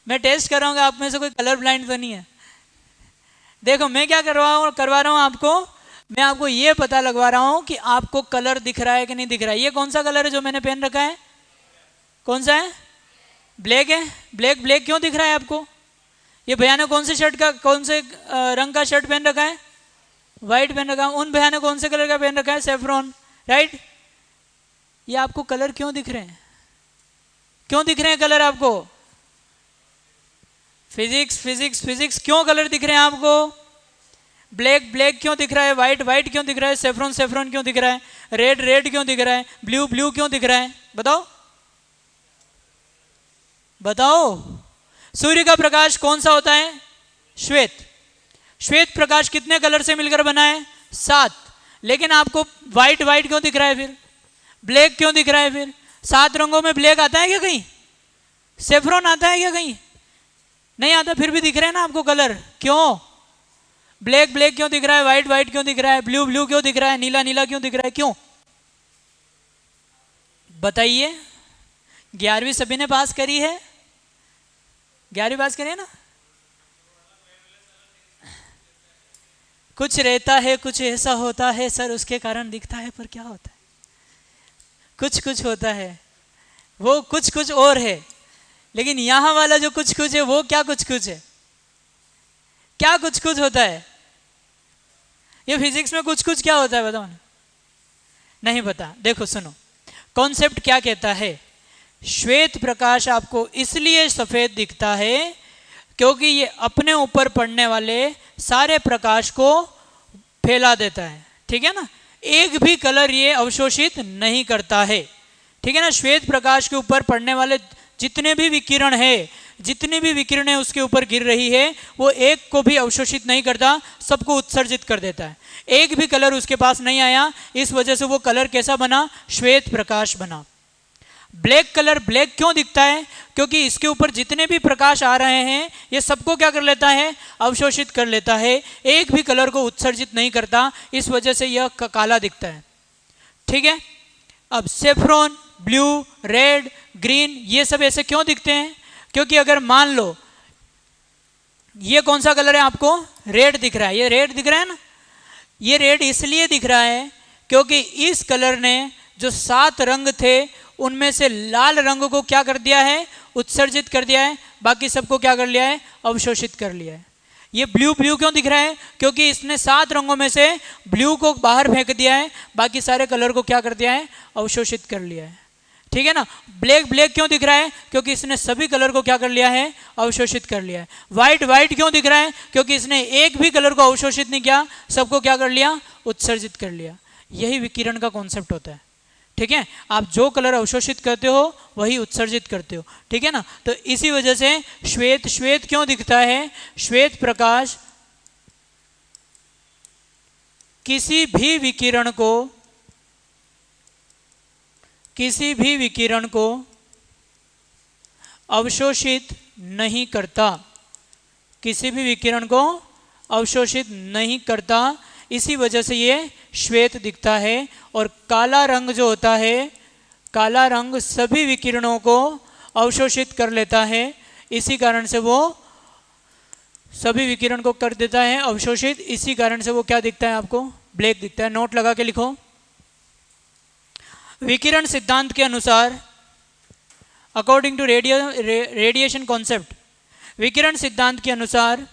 मैं टेस्ट कर रहा हूँ कि आप में से कोई कलर ब्लाइंड तो नहीं है। देखो मैं क्या करवा रहा हूँ आपको, मैं आपको ये पता लगवा रहा हूँ कि आपको कलर दिख रहा है कि नहीं दिख रहा है। ये कौन सा कलर है जो मैंने पहन रखा है? कौन सा है? ब्लैक है। ब्लैक ब्लैक क्यों दिख रहा है आपको? ये भैया ने कौन से शर्ट का, कौन से रंग का शर्ट पहन रखा है? व्हाइट पहन रखा है। उन भैया ने कौन से कलर का पहन रखा है? Saffron, right. ये आपको कलर क्यों दिख रहे हैं? क्यों दिख रहे हैं कलर आपको? फिजिक्स फिजिक्स फिजिक्स, क्यों कलर दिख रहे हैं आपको? ब्लैक ब्लैक क्यों दिख रहा है? व्हाइट व्हाइट क्यों दिख रहा है? सेफ्रॉन सेफ्रॉन क्यों दिख रहा है? रेड रेड क्यों दिख रहा है? ब्लू ब्लू क्यों दिख रहा है? बताओ बताओ। सूर्य का प्रकाश कौन सा होता है? श्वेत। श्वेत प्रकाश कितने कलर से मिलकर बना है? 7। लेकिन आपको व्हाइट व्हाइट क्यों दिख रहा है? फिर ब्लैक क्यों दिख रहा है? फिर 7 रंगों में ब्लैक आता है क्या कहीं? सेफ्रॉन आता है क्या कहीं? नहीं आता, फिर भी दिख रहे हैं ना आपको कलर। क्यों? ब्लैक ब्लैक क्यों दिख रहा है? व्हाइट व्हाइट क्यों दिख रहा है? ब्लू ब्लू क्यों दिख रहा है? नीला नीला क्यों दिख रहा है? क्यों बताइए। 11वीं सभी ने पास करी है? 11वीं पास करी है ना? कुछ रहता है, कुछ ऐसा होता है सर, उसके कारण दिखता है, पर क्या होता है? कुछ कुछ होता है, वो कुछ कुछ और है। लेकिन यहां वाला जो कुछ कुछ है वो क्या कुछ कुछ है? क्या कुछ कुछ होता है? ये फिजिक्स में कुछ कुछ क्या होता है बताओ ना। नहीं पता? देखो सुनो, कॉन्सेप्ट क्या कहता है। श्वेत प्रकाश आपको इसलिए सफेद दिखता है क्योंकि ये अपने ऊपर पड़ने वाले सारे प्रकाश को फैला देता है, ठीक है ना। एक भी कलर ये अवशोषित नहीं करता है, ठीक है ना। श्वेत प्रकाश के ऊपर पड़ने वाले जितने भी विकिरण है, जितनी भी विकिरणें उसके ऊपर गिर रही है, वो एक को भी अवशोषित नहीं करता, सबको उत्सर्जित कर देता है। एक भी कलर उसके पास नहीं आया, इस वजह से वो कलर कैसा बना? श्वेत प्रकाश बना। ब्लैक कलर ब्लैक क्यों दिखता है? क्योंकि इसके ऊपर जितने भी प्रकाश आ रहे हैं ये सबको क्या कर लेता है? अवशोषित कर लेता है, एक भी कलर को उत्सर्जित नहीं करता, इस वजह से यह काला दिखता है, ठीक है। अब सेफ्रॉन, ब्लू, रेड, ग्रीन ये सब ऐसे क्यों दिखते हैं? क्योंकि अगर मान लो ये कौन सा कलर है आपको? रेड दिख रहा है, ये रेड दिख रहा है ना। ये रेड इसलिए दिख रहा है क्योंकि इस कलर ने जो 7 रंग थे उनमें से लाल रंग को क्या कर दिया है? उत्सर्जित कर दिया है, बाकी सबको क्या कर लिया है? अवशोषित कर लिया है। ये ब्लू ब्लू क्यों दिख रहा है? क्योंकि इसने 7 रंगों में से ब्लू को बाहर फेंक दिया है, बाकी सारे कलर को क्या कर दिया है? अवशोषित कर लिया है, ठीक है ना। ब्लैक ब्लैक क्यों दिख रहा है? क्योंकि इसने सभी कलर को क्या कर लिया है? अवशोषित कर लिया है। व्हाइट व्हाइट क्यों दिख रहा है? क्योंकि इसने एक भी कलर को अवशोषित नहीं किया, सबको क्या कर लिया? उत्सर्जित कर लिया। यही विकिरण का कॉन्सेप्ट होता है, ठीक है। आप जो कलर अवशोषित करते हो वही उत्सर्जित करते हो, ठीक है ना। तो इसी वजह से श्वेत श्वेत क्यों दिखता है? श्वेत प्रकाश किसी भी विकिरण को अवशोषित नहीं करता, किसी भी विकिरण को अवशोषित नहीं करता, इसी वजह से ये श्वेत दिखता है। और काला रंग जो होता है, काला रंग सभी विकिरणों को अवशोषित कर लेता है, इसी कारण से वो सभी विकिरण को कर देता है अवशोषित, इसी कारण से वो क्या दिखता है आपको, ब्लैक दिखता है। नोट लगा के लिखो। विकिरण सिद्धांत के अनुसार, अकॉर्डिंग टू रेडिएशन कॉन्सेप्ट, विकिरण सिद्धांत के अनुसार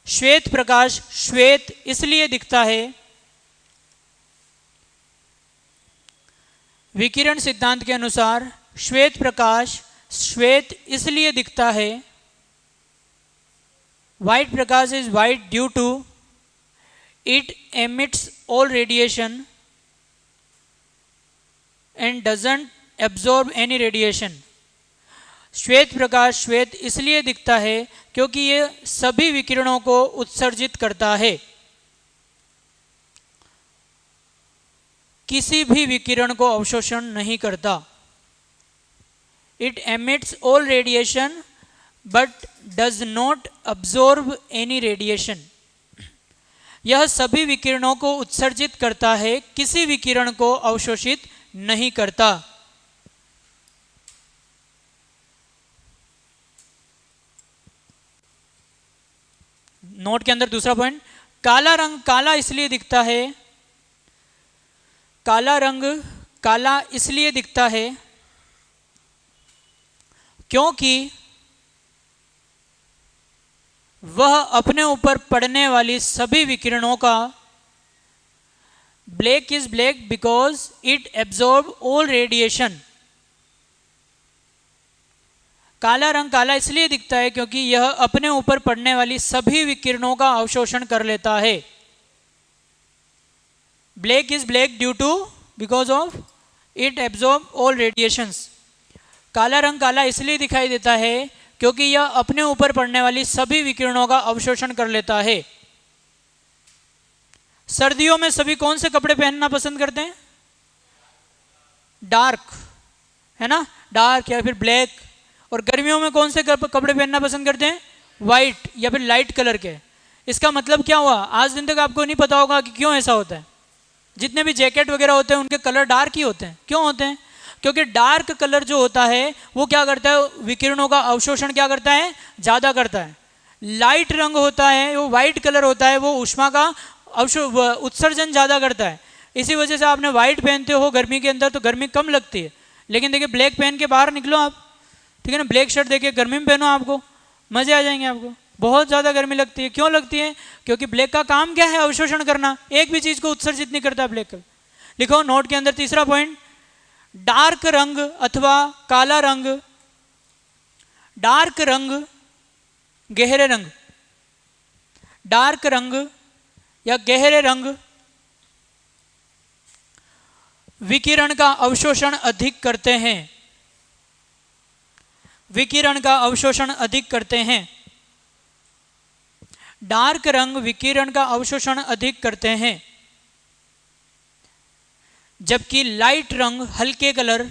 श्वेत प्रकाश श्वेत इसलिए दिखता है, विकिरण सिद्धांत के अनुसार श्वेत प्रकाश श्वेत इसलिए दिखता है, व्हाइट प्रकाश is white due to it emits all radiation and doesn't absorb any radiation. श्वेत प्रकाश श्वेत इसलिए दिखता है क्योंकि ये सभी विकिरणों को उत्सर्जित करता है, किसी भी विकिरण को अवशोषण नहीं करता। It emits all radiation but does not absorb any radiation. यह सभी विकिरणों को उत्सर्जित करता है, किसी विकिरण को अवशोषित नहीं करता। नोट के अंदर दूसरा पॉइंट, काला रंग काला इसलिए दिखता है, काला रंग काला इसलिए दिखता है क्योंकि वह अपने ऊपर पड़ने वाली सभी विकिरणों का, black is black because it absorb all radiation. काला रंग काला इसलिए दिखता है क्योंकि यह अपने ऊपर पड़ने वाली सभी विकिरणों का अवशोषण कर लेता है। Black is black due to because of it absorb all radiations. काला रंग काला इसलिए दिखाई देता है क्योंकि यह अपने ऊपर पड़ने वाली सभी विकिरणों का अवशोषण कर लेता है। सर्दियों में सभी कौन से कपड़े पहनना पसंद करते हैं? डार्क, है ना, डार्क या फिर ब्लैक। और गर्मियों में कौन से कपड़े पहनना पसंद करते हैं? वाइट या फिर लाइट कलर के। इसका मतलब क्या हुआ? आज दिन तक आपको नहीं पता होगा कि क्यों ऐसा होता है। जितने भी जैकेट वगैरह होते हैं उनके कलर डार्क ही होते हैं। क्यों होते हैं? क्योंकि डार्क कलर जो होता है वो क्या करता है, विकिरणों का अवशोषण क्या करता है, ज़्यादा करता है। लाइट रंग होता है, वो वाइट कलर होता है, वो ऊष्मा का उत्सर्जन ज़्यादा करता है। इसी वजह से आपने वाइट पहनते हो गर्मी के अंदर तो गर्मी कम लगती है। लेकिन देखिए ब्लैक पहन के बाहर निकलो आप, ठीक है ना, ब्लैक शर्ट देखिए गर्मी में पहनो, आपको मजे आ जाएंगे। आपको बहुत ज़्यादा गर्मी लगती है। क्यों लगती है? क्योंकि ब्लैक का काम क्या है? अवशोषण करना। एक भी चीज़ को उत्सर्जित नहीं करता ब्लैक कलर। लिखो नोट के अंदर तीसरा पॉइंट, डार्क रंग अथवा काला रंग, डार्क रंग गहरे रंग, डार्क रंग या गहरे रंग विकिरण का अवशोषण अधिक करते हैं, विकिरण का अवशोषण अधिक करते हैं। डार्क रंग विकिरण का अवशोषण अधिक करते हैं, जबकि लाइट रंग हल्के कलर,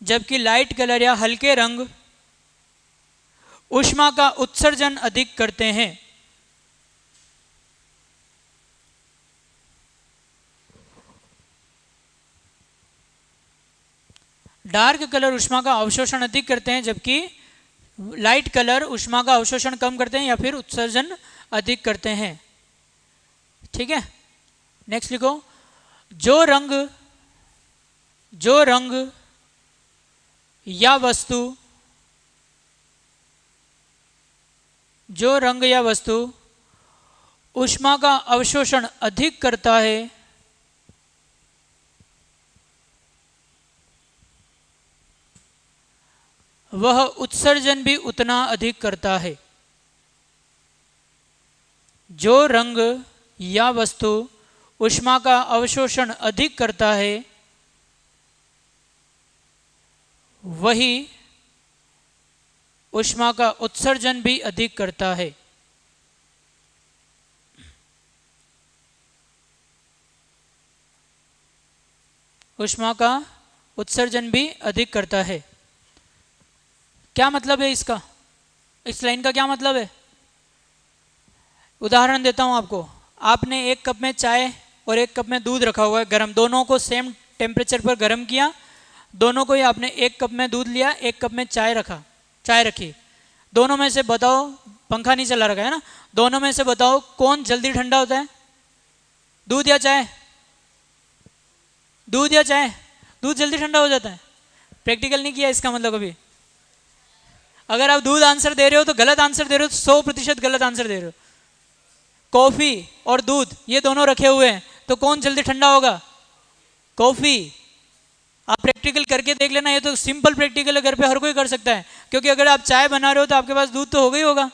जबकि लाइट कलर या हल्के रंग ऊष्मा का उत्सर्जन अधिक करते हैं। डार्क कलर ऊष्मा का अवशोषण अधिक करते हैं, जबकि लाइट कलर ऊष्मा का अवशोषण कम करते हैं या फिर उत्सर्जन अधिक करते हैं। ठीक है, नेक्स्ट लिखो, जो रंग या वस्तु, जो रंग या वस्तु ऊष्मा का अवशोषण अधिक करता है वह उत्सर्जन भी उतना अधिक करता है। जो रंग या वस्तु ऊष्मा का अवशोषण अधिक करता है वही ऊष्मा का उत्सर्जन भी अधिक करता है। ऊष्मा का उत्सर्जन भी अधिक करता है। क्या मतलब है इसका? इस लाइन का क्या मतलब है? उदाहरण देता हूं आपको। आपने एक कप में चाय और एक कप में दूध रखा हुआ है गर्म, दोनों को सेम टेम्परेचर पर गर्म किया, दोनों को ही आपने एक कप में दूध लिया, एक कप में चाय रखी। दोनों में से बताओ, पंखा नहीं चला रखा है ना, दोनों में से बताओ कौन जल्दी ठंडा होता है, दूध या चाय? दूध या चाय? दूध जल्दी ठंडा हो जाता है। प्रैक्टिकल नहीं किया इसका मतलब अभी। अगर आप दूध आंसर दे रहे हो तो गलत आंसर दे रहे हो, 100% गलत आंसर दे रहे हो। कॉफी और दूध ये दोनों रखे हुए हैं, तो कौन जल्दी ठंडा होगा? कॉफी। आप प्रैक्टिकल करके देख लेना, ये तो सिंपल प्रैक्टिकल है, घर पे हर कोई कर सकता है। क्योंकि अगर आप चाय बना रहे हो तो आपके पास दूध तो होगा ही होगा,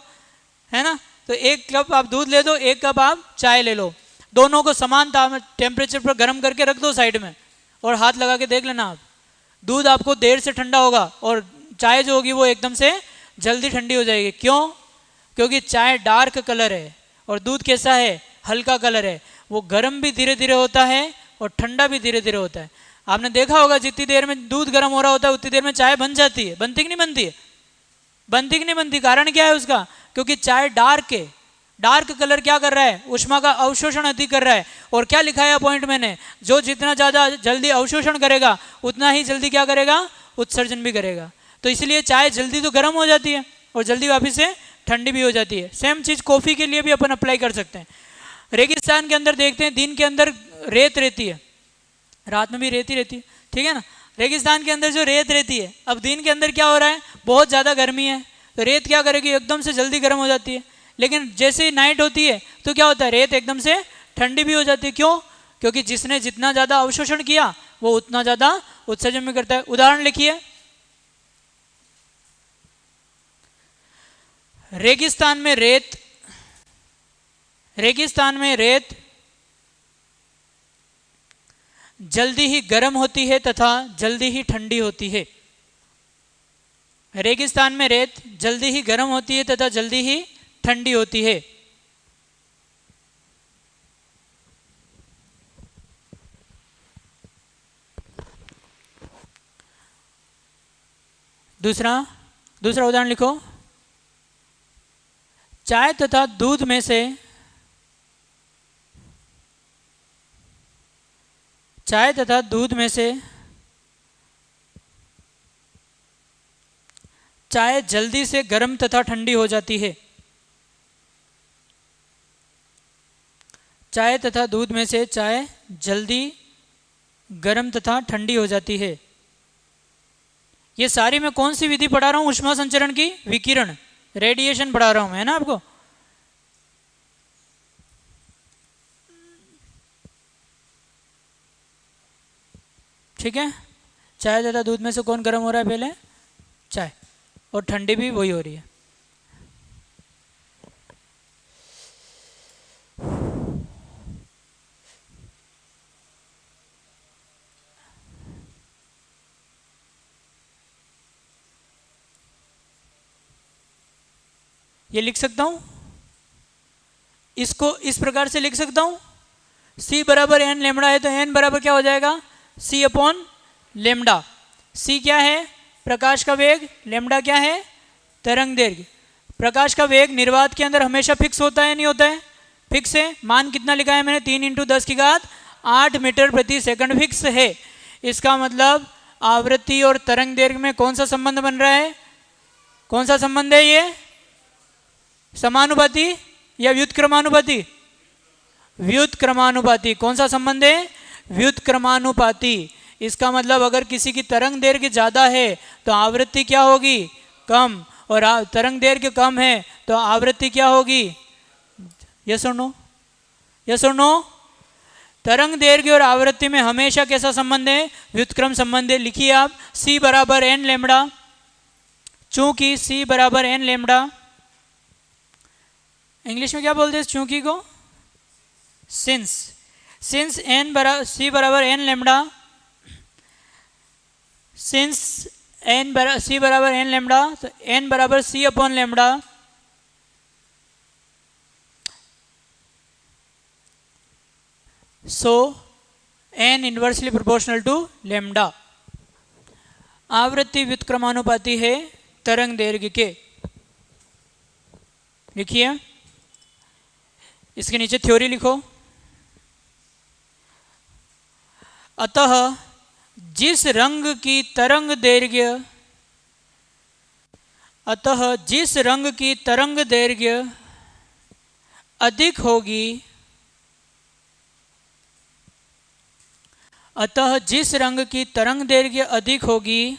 है ना। तो 1 कप आप दूध ले दो, 1 कप आप चाय ले लो, दोनों को समान टेम्परेचर पर गर्म करके रख दो साइड में, और हाथ लगा के देख लेना आप। दूध आपको देर से ठंडा होगा और चाय जो होगी वो एकदम से जल्दी ठंडी हो जाएगी। क्यों? क्योंकि चाय डार्क कलर है और दूध कैसा है? हल्का कलर है। वो गर्म भी धीरे धीरे होता है और ठंडा भी धीरे धीरे होता है। आपने देखा होगा जितनी देर में दूध गर्म हो रहा होता है उतनी देर में चाय बन जाती है। बनती कि नहीं बनती है? बनती कि नहीं बनती? कारण क्या है उसका? क्योंकि चाय डार्क है। डार्क कलर क्या कर रहा है? ऊष्मा का अवशोषण अधिक कर रहा है। और क्या लिखा है पॉइंट मैंने? जो जितना ज़्यादा जल्दी अवशोषण करेगा उतना ही जल्दी क्या करेगा? उत्सर्जन भी करेगा। तो इसलिए चाय जल्दी तो गर्म हो जाती है और जल्दी वापस से ठंडी भी हो जाती है। सेम चीज़ कॉफ़ी के लिए भी अपन अप्लाई कर सकते हैं। रेगिस्तान के अंदर देखते हैं, दिन के अंदर रेत रहती है, रात में भी रेत ही रहती है, ठीक है ना। रेगिस्तान के अंदर जो रेत रहती है, अब दिन के अंदर क्या हो रहा है? बहुत ज़्यादा गर्मी है, तो रेत क्या करेगी? एकदम से जल्दी गर्म हो जाती है। लेकिन जैसे ही नाइट होती है तो क्या होता है? रेत एकदम से ठंडी भी हो जाती है। क्यों? क्योंकि जिसने जितना ज़्यादा अवशोषण किया वो उतना ज़्यादा उत्सर्जन भी करता है। उदाहरण लिखिए, रेगिस्तान में रेत जल्दी ही गर्म होती है तथा जल्दी ही ठंडी होती है। रेगिस्तान में रेत जल्दी ही गर्म होती है तथा जल्दी ही ठंडी होती है। दूसरा उदाहरण लिखो, चाय तथा दूध में से चाय जल्दी से गर्म तथा ठंडी हो जाती है। चाय तथा दूध में से चाय जल्दी गर्म तथा ठंडी हो जाती है। ये सारी मैं कौन सी विधि पढ़ा रहा हूँ? ऊष्मा संचरण की, विकिरण, रेडिएशन पढ़ा रहा हूँ, है ना आपको। ठीक है। चाय तथा दूध में से कौन गर्म हो रहा है? पहले चाय, और ठंडी भी वही हो रही है। ये लिख सकता हूं, इसको इस प्रकार से लिख सकता हूं, C बराबर एन लेमड़ा है तो एन बराबर क्या हो जाएगा? C upon lambda. C क्या है? प्रकाश का वेग। लेमड़ा क्या है? तरंग दैर्घ्य। प्रकाश का वेग निर्वात के अंदर हमेशा फिक्स होता है, नहीं होता है? फिक्स है। मान कितना लिखा है मैंने? 3 × 10⁸ मीटर प्रति सेकंड फिक्स है। इसका मतलब आवृत्ति और तरंग दैर्घ्य में कौन सा संबंध बन रहा है? कौन सा संबंध है ये? समानुपाती या व्युत्क्रमानुपाती? व्युत्क्रमानुपाती। कौन सा संबंध है? व्युत्क्रमानुपाती। इसका मतलब अगर किसी की तरंग दैर्घ्य ज़्यादा है तो आवृत्ति क्या होगी? कम। और तरंग दैर्घ्य कम है तो आवृत्ति क्या होगी? यस और नो? यस और नो? तरंग दैर्घ्य और आवृत्ति में हमेशा कैसा संबंध है? व्युत्क्रम संबंध है। लिखिए आप, C बराबर एन लेमड़ा। चूंकि C बराबर एन लेमड़ा, इंग्लिश में क्या बोलते हैं चूंकि को? सिंस C बराबर एन लेमड़ा, सिंस C बराबर एन लेमड़ा, तो n बराबर C upon lambda. So n inversely proportional to lambda. आवृत्ति व्युत्क्रमानुपाती है तरंग दैर्घ्य के। लिखिए, इसके नीचे थ्योरी लिखो। अतः जिस रंग की तरंग दैर्घ्य अतः जिस रंग की तरंग दैर्घ्य अधिक होगी, अतः जिस रंग की तरंग दैर्घ्य अधिक होगी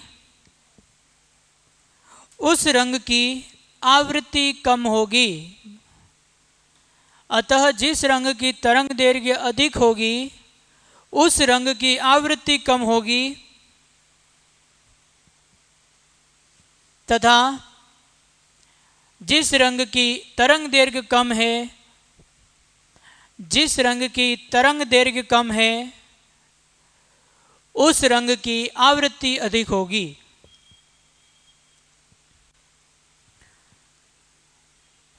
उस रंग की आवृत्ति कम होगी। अतः जिस रंग की तरंग दैर्घ्य अधिक होगी उस रंग की आवृत्ति कम होगी तथा जिस रंग की तरंग दैर्घ्य कम है, जिस रंग की तरंग दैर्घ्य कम है उस रंग की आवृत्ति अधिक होगी।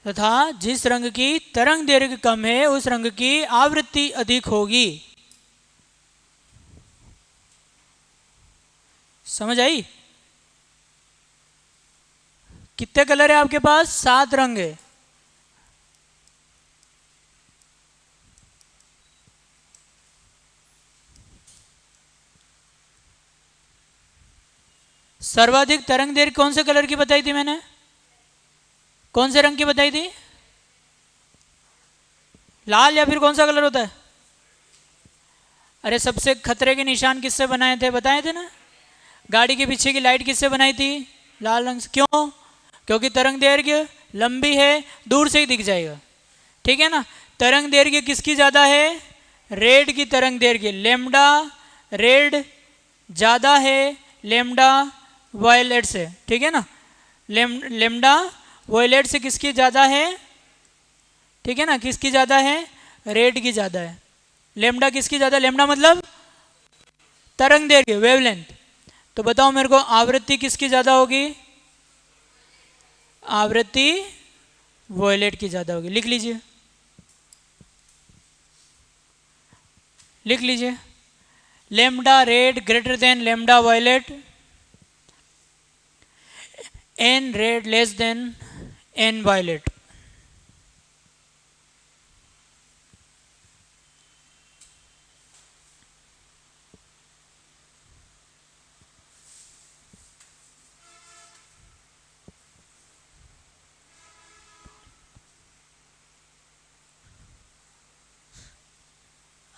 तथा जिस रंग की तरंग दैर्घ्य कम है उस रंग की आवृत्ति अधिक होगी। समझ आई? कितने कलर है आपके पास? 7 रंग है। सर्वाधिक तरंग दैर्घ्य कौन से कलर की बताई थी मैंने? कौन से रंग की बताई थी? लाल या फिर कौन सा कलर होता है? अरे सबसे खतरे के निशान किससे बनाए थे? बताए थे ना। गाड़ी के पीछे की लाइट किससे बनाई थी? लाल रंग से। क्यों? क्योंकि तरंग दैर्घ्य लंबी है, दूर से ही दिख जाएगा। ठीक है ना। तरंग दैर्घ्य किसकी ज्यादा है? रेड की तरंग दैर्घ्य, लेमडा रेड ज्यादा है लेमडा वायलेट से। ठीक है ना। लेमडा वायलेट से किसकी ज्यादा है? ठीक है ना। किसकी ज्यादा है? रेड की ज्यादा है। लेमडा किसकी ज्यादा? लेमडा मतलब तरंग दैर्घ्य, वेवलेंथ। तो बताओ मेरे को आवृत्ति किसकी ज्यादा होगी? आवृत्ति वायलेट की ज्यादा होगी। लिख लीजिए, लिख लीजिए। Lambda red greater than lambda violet, n red less than n violet.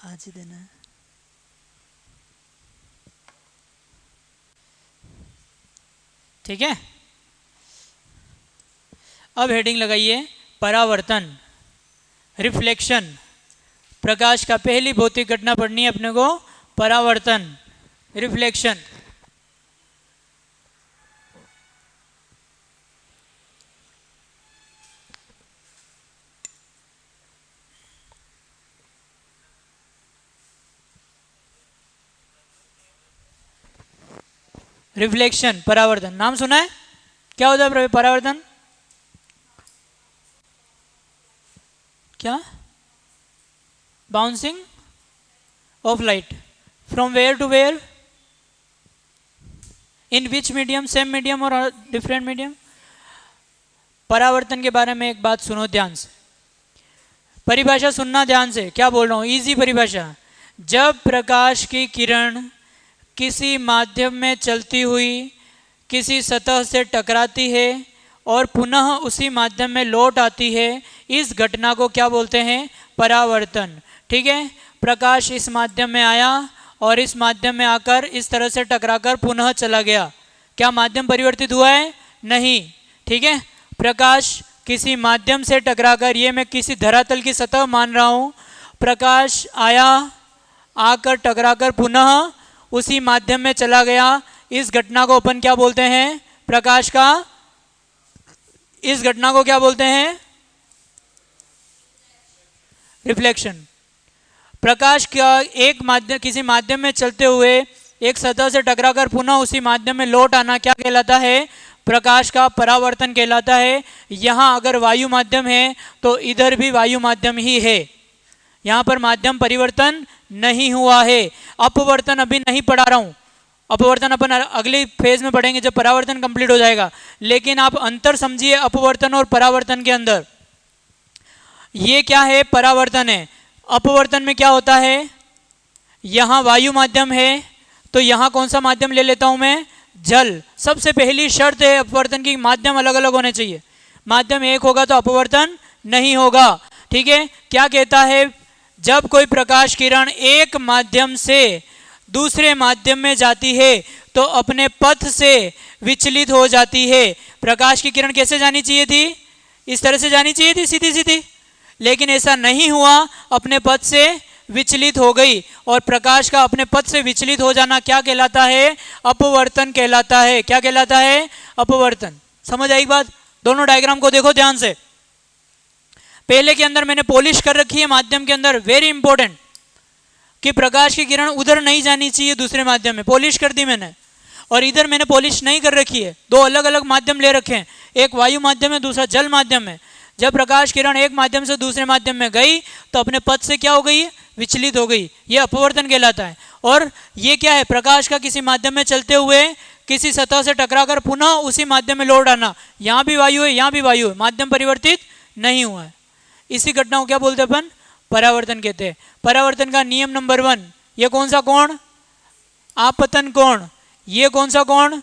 आज ही देना है। ठीक है। अब हेडिंग लगाइए परावर्तन, रिफ्लेक्शन। प्रकाश का पहली भौतिक घटना पढ़नी है अपने को, परावर्तन, रिफ्लेक्शन। रिफ्लेक्शन, परावर्तन, नाम सुना है? क्या होता है परावर्तन? क्या? Bouncing off light from where to where, in which medium? Same medium और डिफरेंट मीडियम? परावर्तन के बारे में एक बात सुनो ध्यान से, परिभाषा सुनना ध्यान से, क्या बोल रहा हूं, इजी परिभाषा। जब प्रकाश की किरण किसी माध्यम में चलती हुई किसी सतह से टकराती है और पुनः उसी माध्यम में लौट आती है, इस घटना को क्या बोलते हैं? परावर्तन। ठीक है। प्रकाश इस माध्यम में आया और इस माध्यम में आकर इस तरह से टकराकर पुनः चला गया। क्या माध्यम परिवर्तित हुआ है? नहीं। ठीक है। प्रकाश किसी माध्यम से टकराकर, ये मैं किसी धरातल की सतह मान रहा हूं, प्रकाश आया, आकर टकराकर पुनः उसी माध्यम में चला गया, इस घटना को अपन क्या बोलते हैं? प्रकाश का, इस घटना को क्या बोलते हैं? रिफ्लेक्शन। प्रकाश का एक माध्यम, किसी माध्यम में चलते हुए एक सतह से टकराकर पुनः उसी माध्यम में लौट आना क्या कहलाता है? प्रकाश का परावर्तन कहलाता है। यहां अगर वायु माध्यम है तो इधर भी वायु माध्यम ही है, यहां पर माध्यम परिवर्तन नहीं हुआ है। अपवर्तन अभी नहीं पढ़ा रहा हूं, अपवर्तन अपन अगले फेज में पढ़ेंगे जब परावर्तन कंप्लीट हो जाएगा। लेकिन आप अंतर समझिए अपवर्तन और परावर्तन के अंदर। ये क्या है? परावर्तन है। अपवर्तन में क्या होता है? यहां वायु माध्यम है तो यहां कौन सा माध्यम ले लेता हूं मैं? जल। सबसे पहली शर्त है अपवर्तन की, माध्यम अलग अलग होने चाहिए। माध्यम एक होगा तो अपवर्तन नहीं होगा। ठीक है, क्या कहता है, जब कोई प्रकाश किरण एक माध्यम से दूसरे माध्यम में जाती है तो अपने पथ से विचलित हो जाती है। प्रकाश की किरण कैसे जानी चाहिए थी, इस तरह से जानी चाहिए थी, सीधी सीधी, लेकिन ऐसा नहीं हुआ, अपने पथ से विचलित हो गई। और प्रकाश का अपने पथ से विचलित हो जाना क्या कहलाता है, अपवर्तन कहलाता है। क्या कहलाता है, अपवर्तन। समझ आई बात? दोनों डायग्राम को देखो ध्यान से। पहले के अंदर मैंने पॉलिश कर रखी है, माध्यम के अंदर वेरी इंपॉर्टेंट कि प्रकाश की किरण उधर नहीं जानी चाहिए, दूसरे माध्यम में पॉलिश कर दी मैंने। और इधर मैंने पॉलिश नहीं कर रखी है, दो अलग अलग माध्यम ले रखे हैं, एक वायु माध्यम है, दूसरा जल माध्यम है। जब प्रकाश किरण एक माध्यम से दूसरे माध्यम में गई तो अपने पथ से क्या हो गई, विचलित हो गई। ये अपवर्तन कहलाता है। और ये क्या है, प्रकाश का किसी माध्यम में चलते हुए किसी सतह से टकराकर पुनः उसी माध्यम में लौट आना। यहाँ भी वायु है, यहाँ भी वायु है, माध्यम परिवर्तित नहीं हुआ है। इसी घटना को क्या बोलते हैं अपन, परावर्तन कहते हैं। परावर्तन का नियम नंबर 1, ये कौन सा कोण, आपतन कोण। ये कौन सा कोण,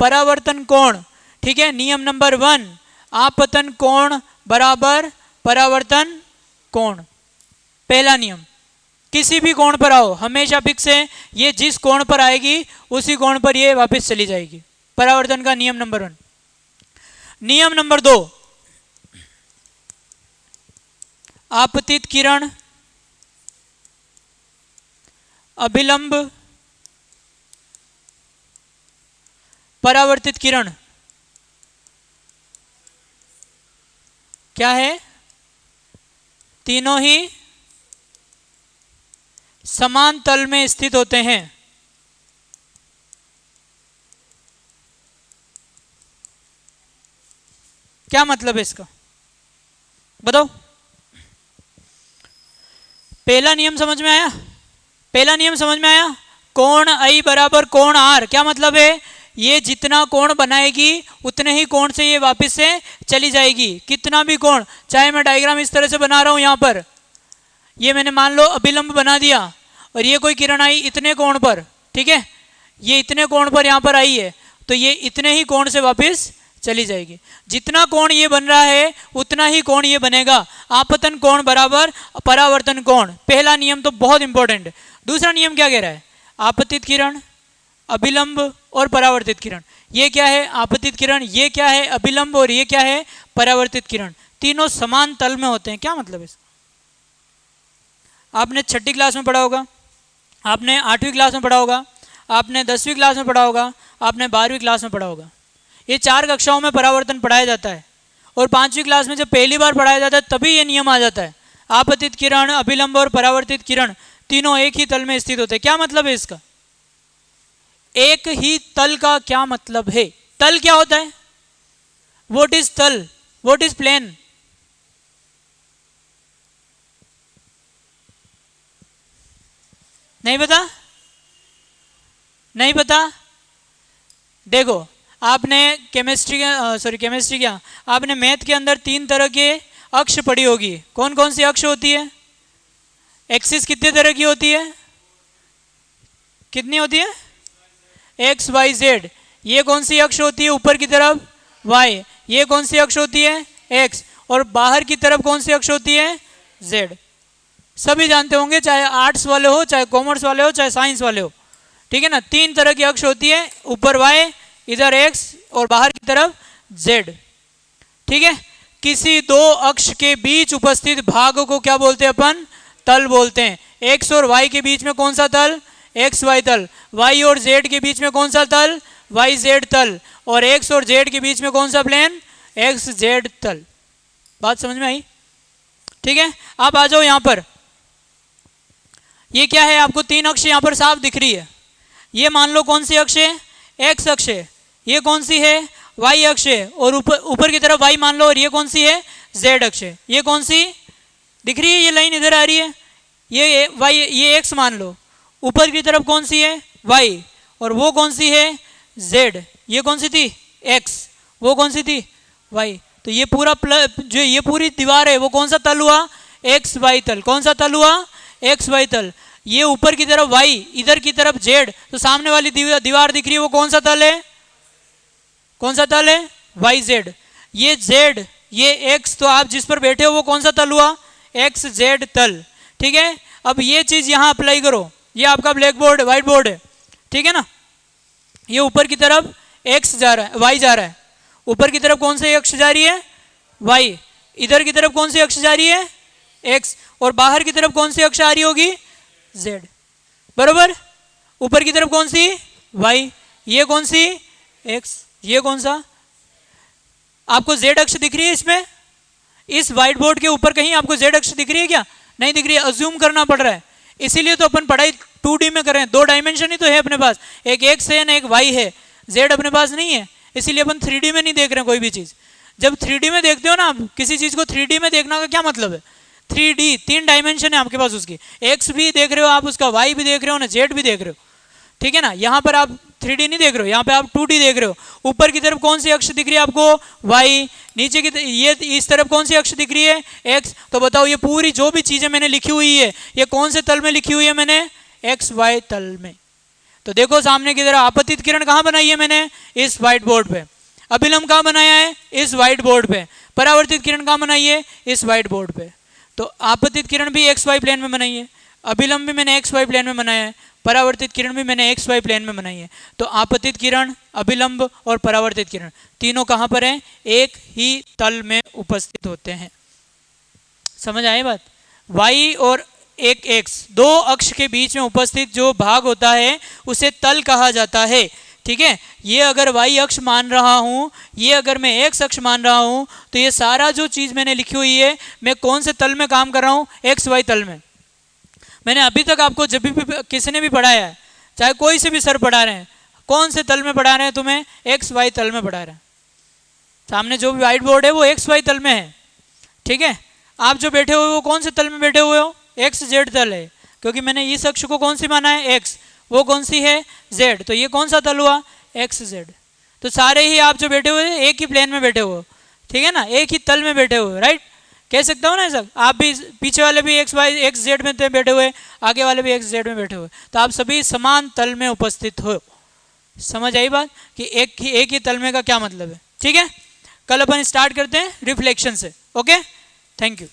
परावर्तन कोण। ठीक है, नियम नंबर 1, आपतन कोण बराबर परावर्तन कोण। पहला नियम, किसी भी कोण पर आओ हमेशा फिक्स है, ये जिस कोण पर आएगी उसी कोण पर ये वापस चली जाएगी। परावर्तन का नियम नंबर 1। नियम नंबर 2, आपतित किरण अभिलंब परावर्तित किरण क्या है, तीनों ही समान तल में स्थित होते हैं। क्या मतलब है इसका, बताओ। पहला नियम समझ में आया, पहला नियम समझ में आया, कोण आई बराबर कोण आर। क्या मतलब है, ये जितना कोण बनाएगी उतने ही कोण से ये वापस से चली जाएगी। कितना भी कोण, चाहे मैं डायग्राम इस तरह से बना रहा हूं, यहां पर ये मैंने मान लो अभिलंब बना दिया और ये कोई किरण आई इतने कोण पर, ठीक है, ये इतने कोण पर यहां पर आई है, तो ये इतने ही कोण से वापस चली जाएगी। जितना कोण ये बन रहा है उतना ही कोण ये बनेगा। आपतन कोण बराबर परावर्तन कोण, पहला नियम तो बहुत इंपॉर्टेंट है। दूसरा नियम क्या कह रहा है, आपतित किरण, अभिलंब और परावर्तित किरण। ये क्या है, आपतित किरण, ये क्या है, अभिलंब, और ये क्या है, परावर्तित किरण। तीनों समान तल में होते हैं। क्या मतलब है, आपने 6ठी क्लास में पढ़ा होगा, आपने 8वीं क्लास में पढ़ा होगा, आपने 10वीं क्लास में पढ़ा होगा, आपने 12वीं क्लास में पढ़ा होगा। ये 4 कक्षाओं में परावर्तन पढ़ाया जाता है। और 5वीं क्लास में जब पहली बार पढ़ाया जाता है तभी ये नियम आ जाता है। आपतित किरण, अभिलंब और परावर्तित किरण तीनों एक ही तल में स्थित होते हैं। क्या मतलब है इसका, एक ही तल का क्या मतलब है, तल क्या होता है, व्हाट इज तल, व्हाट इज प्लेन। नहीं पता, नहीं पता। देखो, आपने केमिस्ट्री क्या, आपने मैथ के अंदर 3 तरह के अक्ष पढ़ी होगी। कौन कौन सी अक्ष होती है, एक्सिस कितने तरह की होती है, कितनी होती है, एक्स वाई जेड। ये कौन सी अक्ष होती है, ऊपर की तरफ वाई। ये कौन सी अक्ष होती है, एक्स। और बाहर की तरफ कौन सी अक्ष होती है, जेड। सभी जानते होंगे, चाहे आर्ट्स वाले हो, चाहे कॉमर्स वाले हो, चाहे साइंस वाले हो, ठीक है ना। 3 तरह की अक्ष होती है, ऊपर वाई, इधर एक्स और बाहर की तरफ जेड, ठीक है। किसी 2 अक्ष के बीच उपस्थित भाग को क्या बोलते हैं अपन, तल बोलते हैं। एक्स और वाई के बीच में कौन सा तल, एक्स वाई तल। वाई और जेड के बीच में कौन सा तल, वाई जेड तल। और एक्स और जेड के बीच में कौन सा प्लेन, एक्स जेड तल। बात समझ में आई, ठीक है। आप आ जाओ यहां पर, ये क्या है, आपको 3 अक्ष यहां पर साफ दिख रही है। ये मान लो कौन सी अक्ष है, एक्स अक्ष है। ये कौन सी है, वाई अक्ष है। और ऊपर की तरफ वाई मान लो, और ये कौन सी है, जेड अक्ष है। ये कौन सी दिख रही है, ये लाइन इधर आ रही है, ये वाई, ये एक्स मान लो। ऊपर की तरफ कौन सी है, वाई, और वो कौन सी है, जेड। ये कौन सी थी, एक्स, वो कौन सी थी, वाई। तो ये पूरा जो ये पूरी दीवार है वो कौन सा तल हुआ, एक्स वाई तल। कौन सा तल हुआ, एक्स वाई तल। ये ऊपर की तरफ y, इधर की तरफ z, तो सामने वाली दीवार दिख रही है वो कौन सा तल है? कौन सा तल है? YZ। ये z, ये x, तो आप जिस पर बैठे हो वो कौन सा तल हुआ? XZ तल। ठीक है, अब ये चीज यहां अप्लाई करो, ये आपका ब्लैक बोर्ड, व्हाइट बोर्ड है, ठीक है ना। ये ऊपर की तरफ x जा रहा है, y जा रहा है, ऊपर की तरफ कौन सी अक्ष जा रही है? y, इधर की तरफ कौन सी अक्ष जा रही है? x, और बाहर की तरफ कौन सी अक्ष आ रही होगी? z, बरोबर। ऊपर की तरफ कौन सी? y, ये कौन सी? x, ये कौन सा? आपको z अक्ष दिख रही है इसमें? इस व्हाइट बोर्ड के ऊपर कहीं आपको z अक्ष दिख रही है क्या? नहीं दिख रही है, अज्यूम करना पड़ रहा है। इसीलिए तो अपन पढ़ाई 2D में कर रहे हैं, 2 डायमेंशन ही तो है अपने पास, एक x है ना एक y है, z अपने पास नहीं है, इसीलिए अपन 3D में नहीं देख रहे हैं कोई भी चीज। जब 3D में देखते हो ना आप किसी चीज को, 3D में देखना का क्या मतलब है? 3D 3 डायमेंशन है आपके पास, उसकी x भी देख रहे हो आप, उसका y भी देख रहे हो ना, z भी देख रहे हो, ठीक है ना। यहाँ पर आप 3D नहीं देख रहे हो, यहाँ पे आप 2D देख रहे हो। ऊपर की तरफ कौन सी अक्ष दिख रही है आपको? y, नीचे की ये इस तरफ कौन सी अक्ष दिख रही है? x। तो बताओ ये पूरी जो भी चीजें मैंने लिखी हुई है ये कौन से तल में लिखी हुई है मैंने? XY तल में। तो देखो सामने की तरफ आपतित किरण कहाँ बनाई है मैंने? इस व्हाइट बोर्ड पे। अभिलंब कहाँ बनाया है? इस व्हाइट बोर्ड पे। परावर्तित किरण कहाँ बनाई है? इस व्हाइट बोर्ड पे। तो आपतित किरण भी XY प्लेन में बनाई है, अभिलंब भी मैंने XY प्लेन में बनाया है, परावर्तित किरण भी मैंने XY प्लेन में बनाई है। तो आपतित किरण, अभिलंब और परावर्तित किरण तीनों कहाँ पर हैं? एक ही तल में उपस्थित होते हैं। समझ आए बात? y और एक x, 2 अक्ष के बीच में उपस्थित जो भाग होता है उसे तल कहा जाता है, ठीक है। ये अगर y अक्ष मान रहा हूँ, ये अगर मैं x अक्ष मान रहा हूँ, तो ये सारा जो चीज मैंने लिखी हुई है मैं कौन से तल में काम कर रहा हूँ? XY तल में। मैंने अभी तक आपको जब भी किसी ने भी पढ़ाया है, चाहे कोई से भी सर पढ़ा रहे हैं, कौन से तल में पढ़ा रहे हैं तुम्हें? XY तल में पढ़ा रहे हैं। सामने जो भी व्हाइट बोर्ड है वो XY तल में है, ठीक है। आप जो बैठे हुए हो वो कौन से तल में बैठे हुए हो? XZ तल है, क्योंकि मैंने इस अक्ष को कौन सी माना है? X, वो कौन सी है? Z, तो ये कौन सा तल हुआ? XZ। तो सारे ही आप जो बैठे हुए एक ही प्लेन में बैठे हुए, ठीक है ना, एक ही तल में बैठे हुए, राइट। कह सकता हूँ ना ऐसा? आप भी, पीछे वाले भी XZ में बैठे हुए, आगे वाले भी XZ में बैठे हुए, तो आप सभी समान तल में उपस्थित हो। समझ आई बात कि एक ही तल में का क्या मतलब है? ठीक है, कल अपन स्टार्ट करते हैं रिफ्लेक्शन से। Okay, thank you.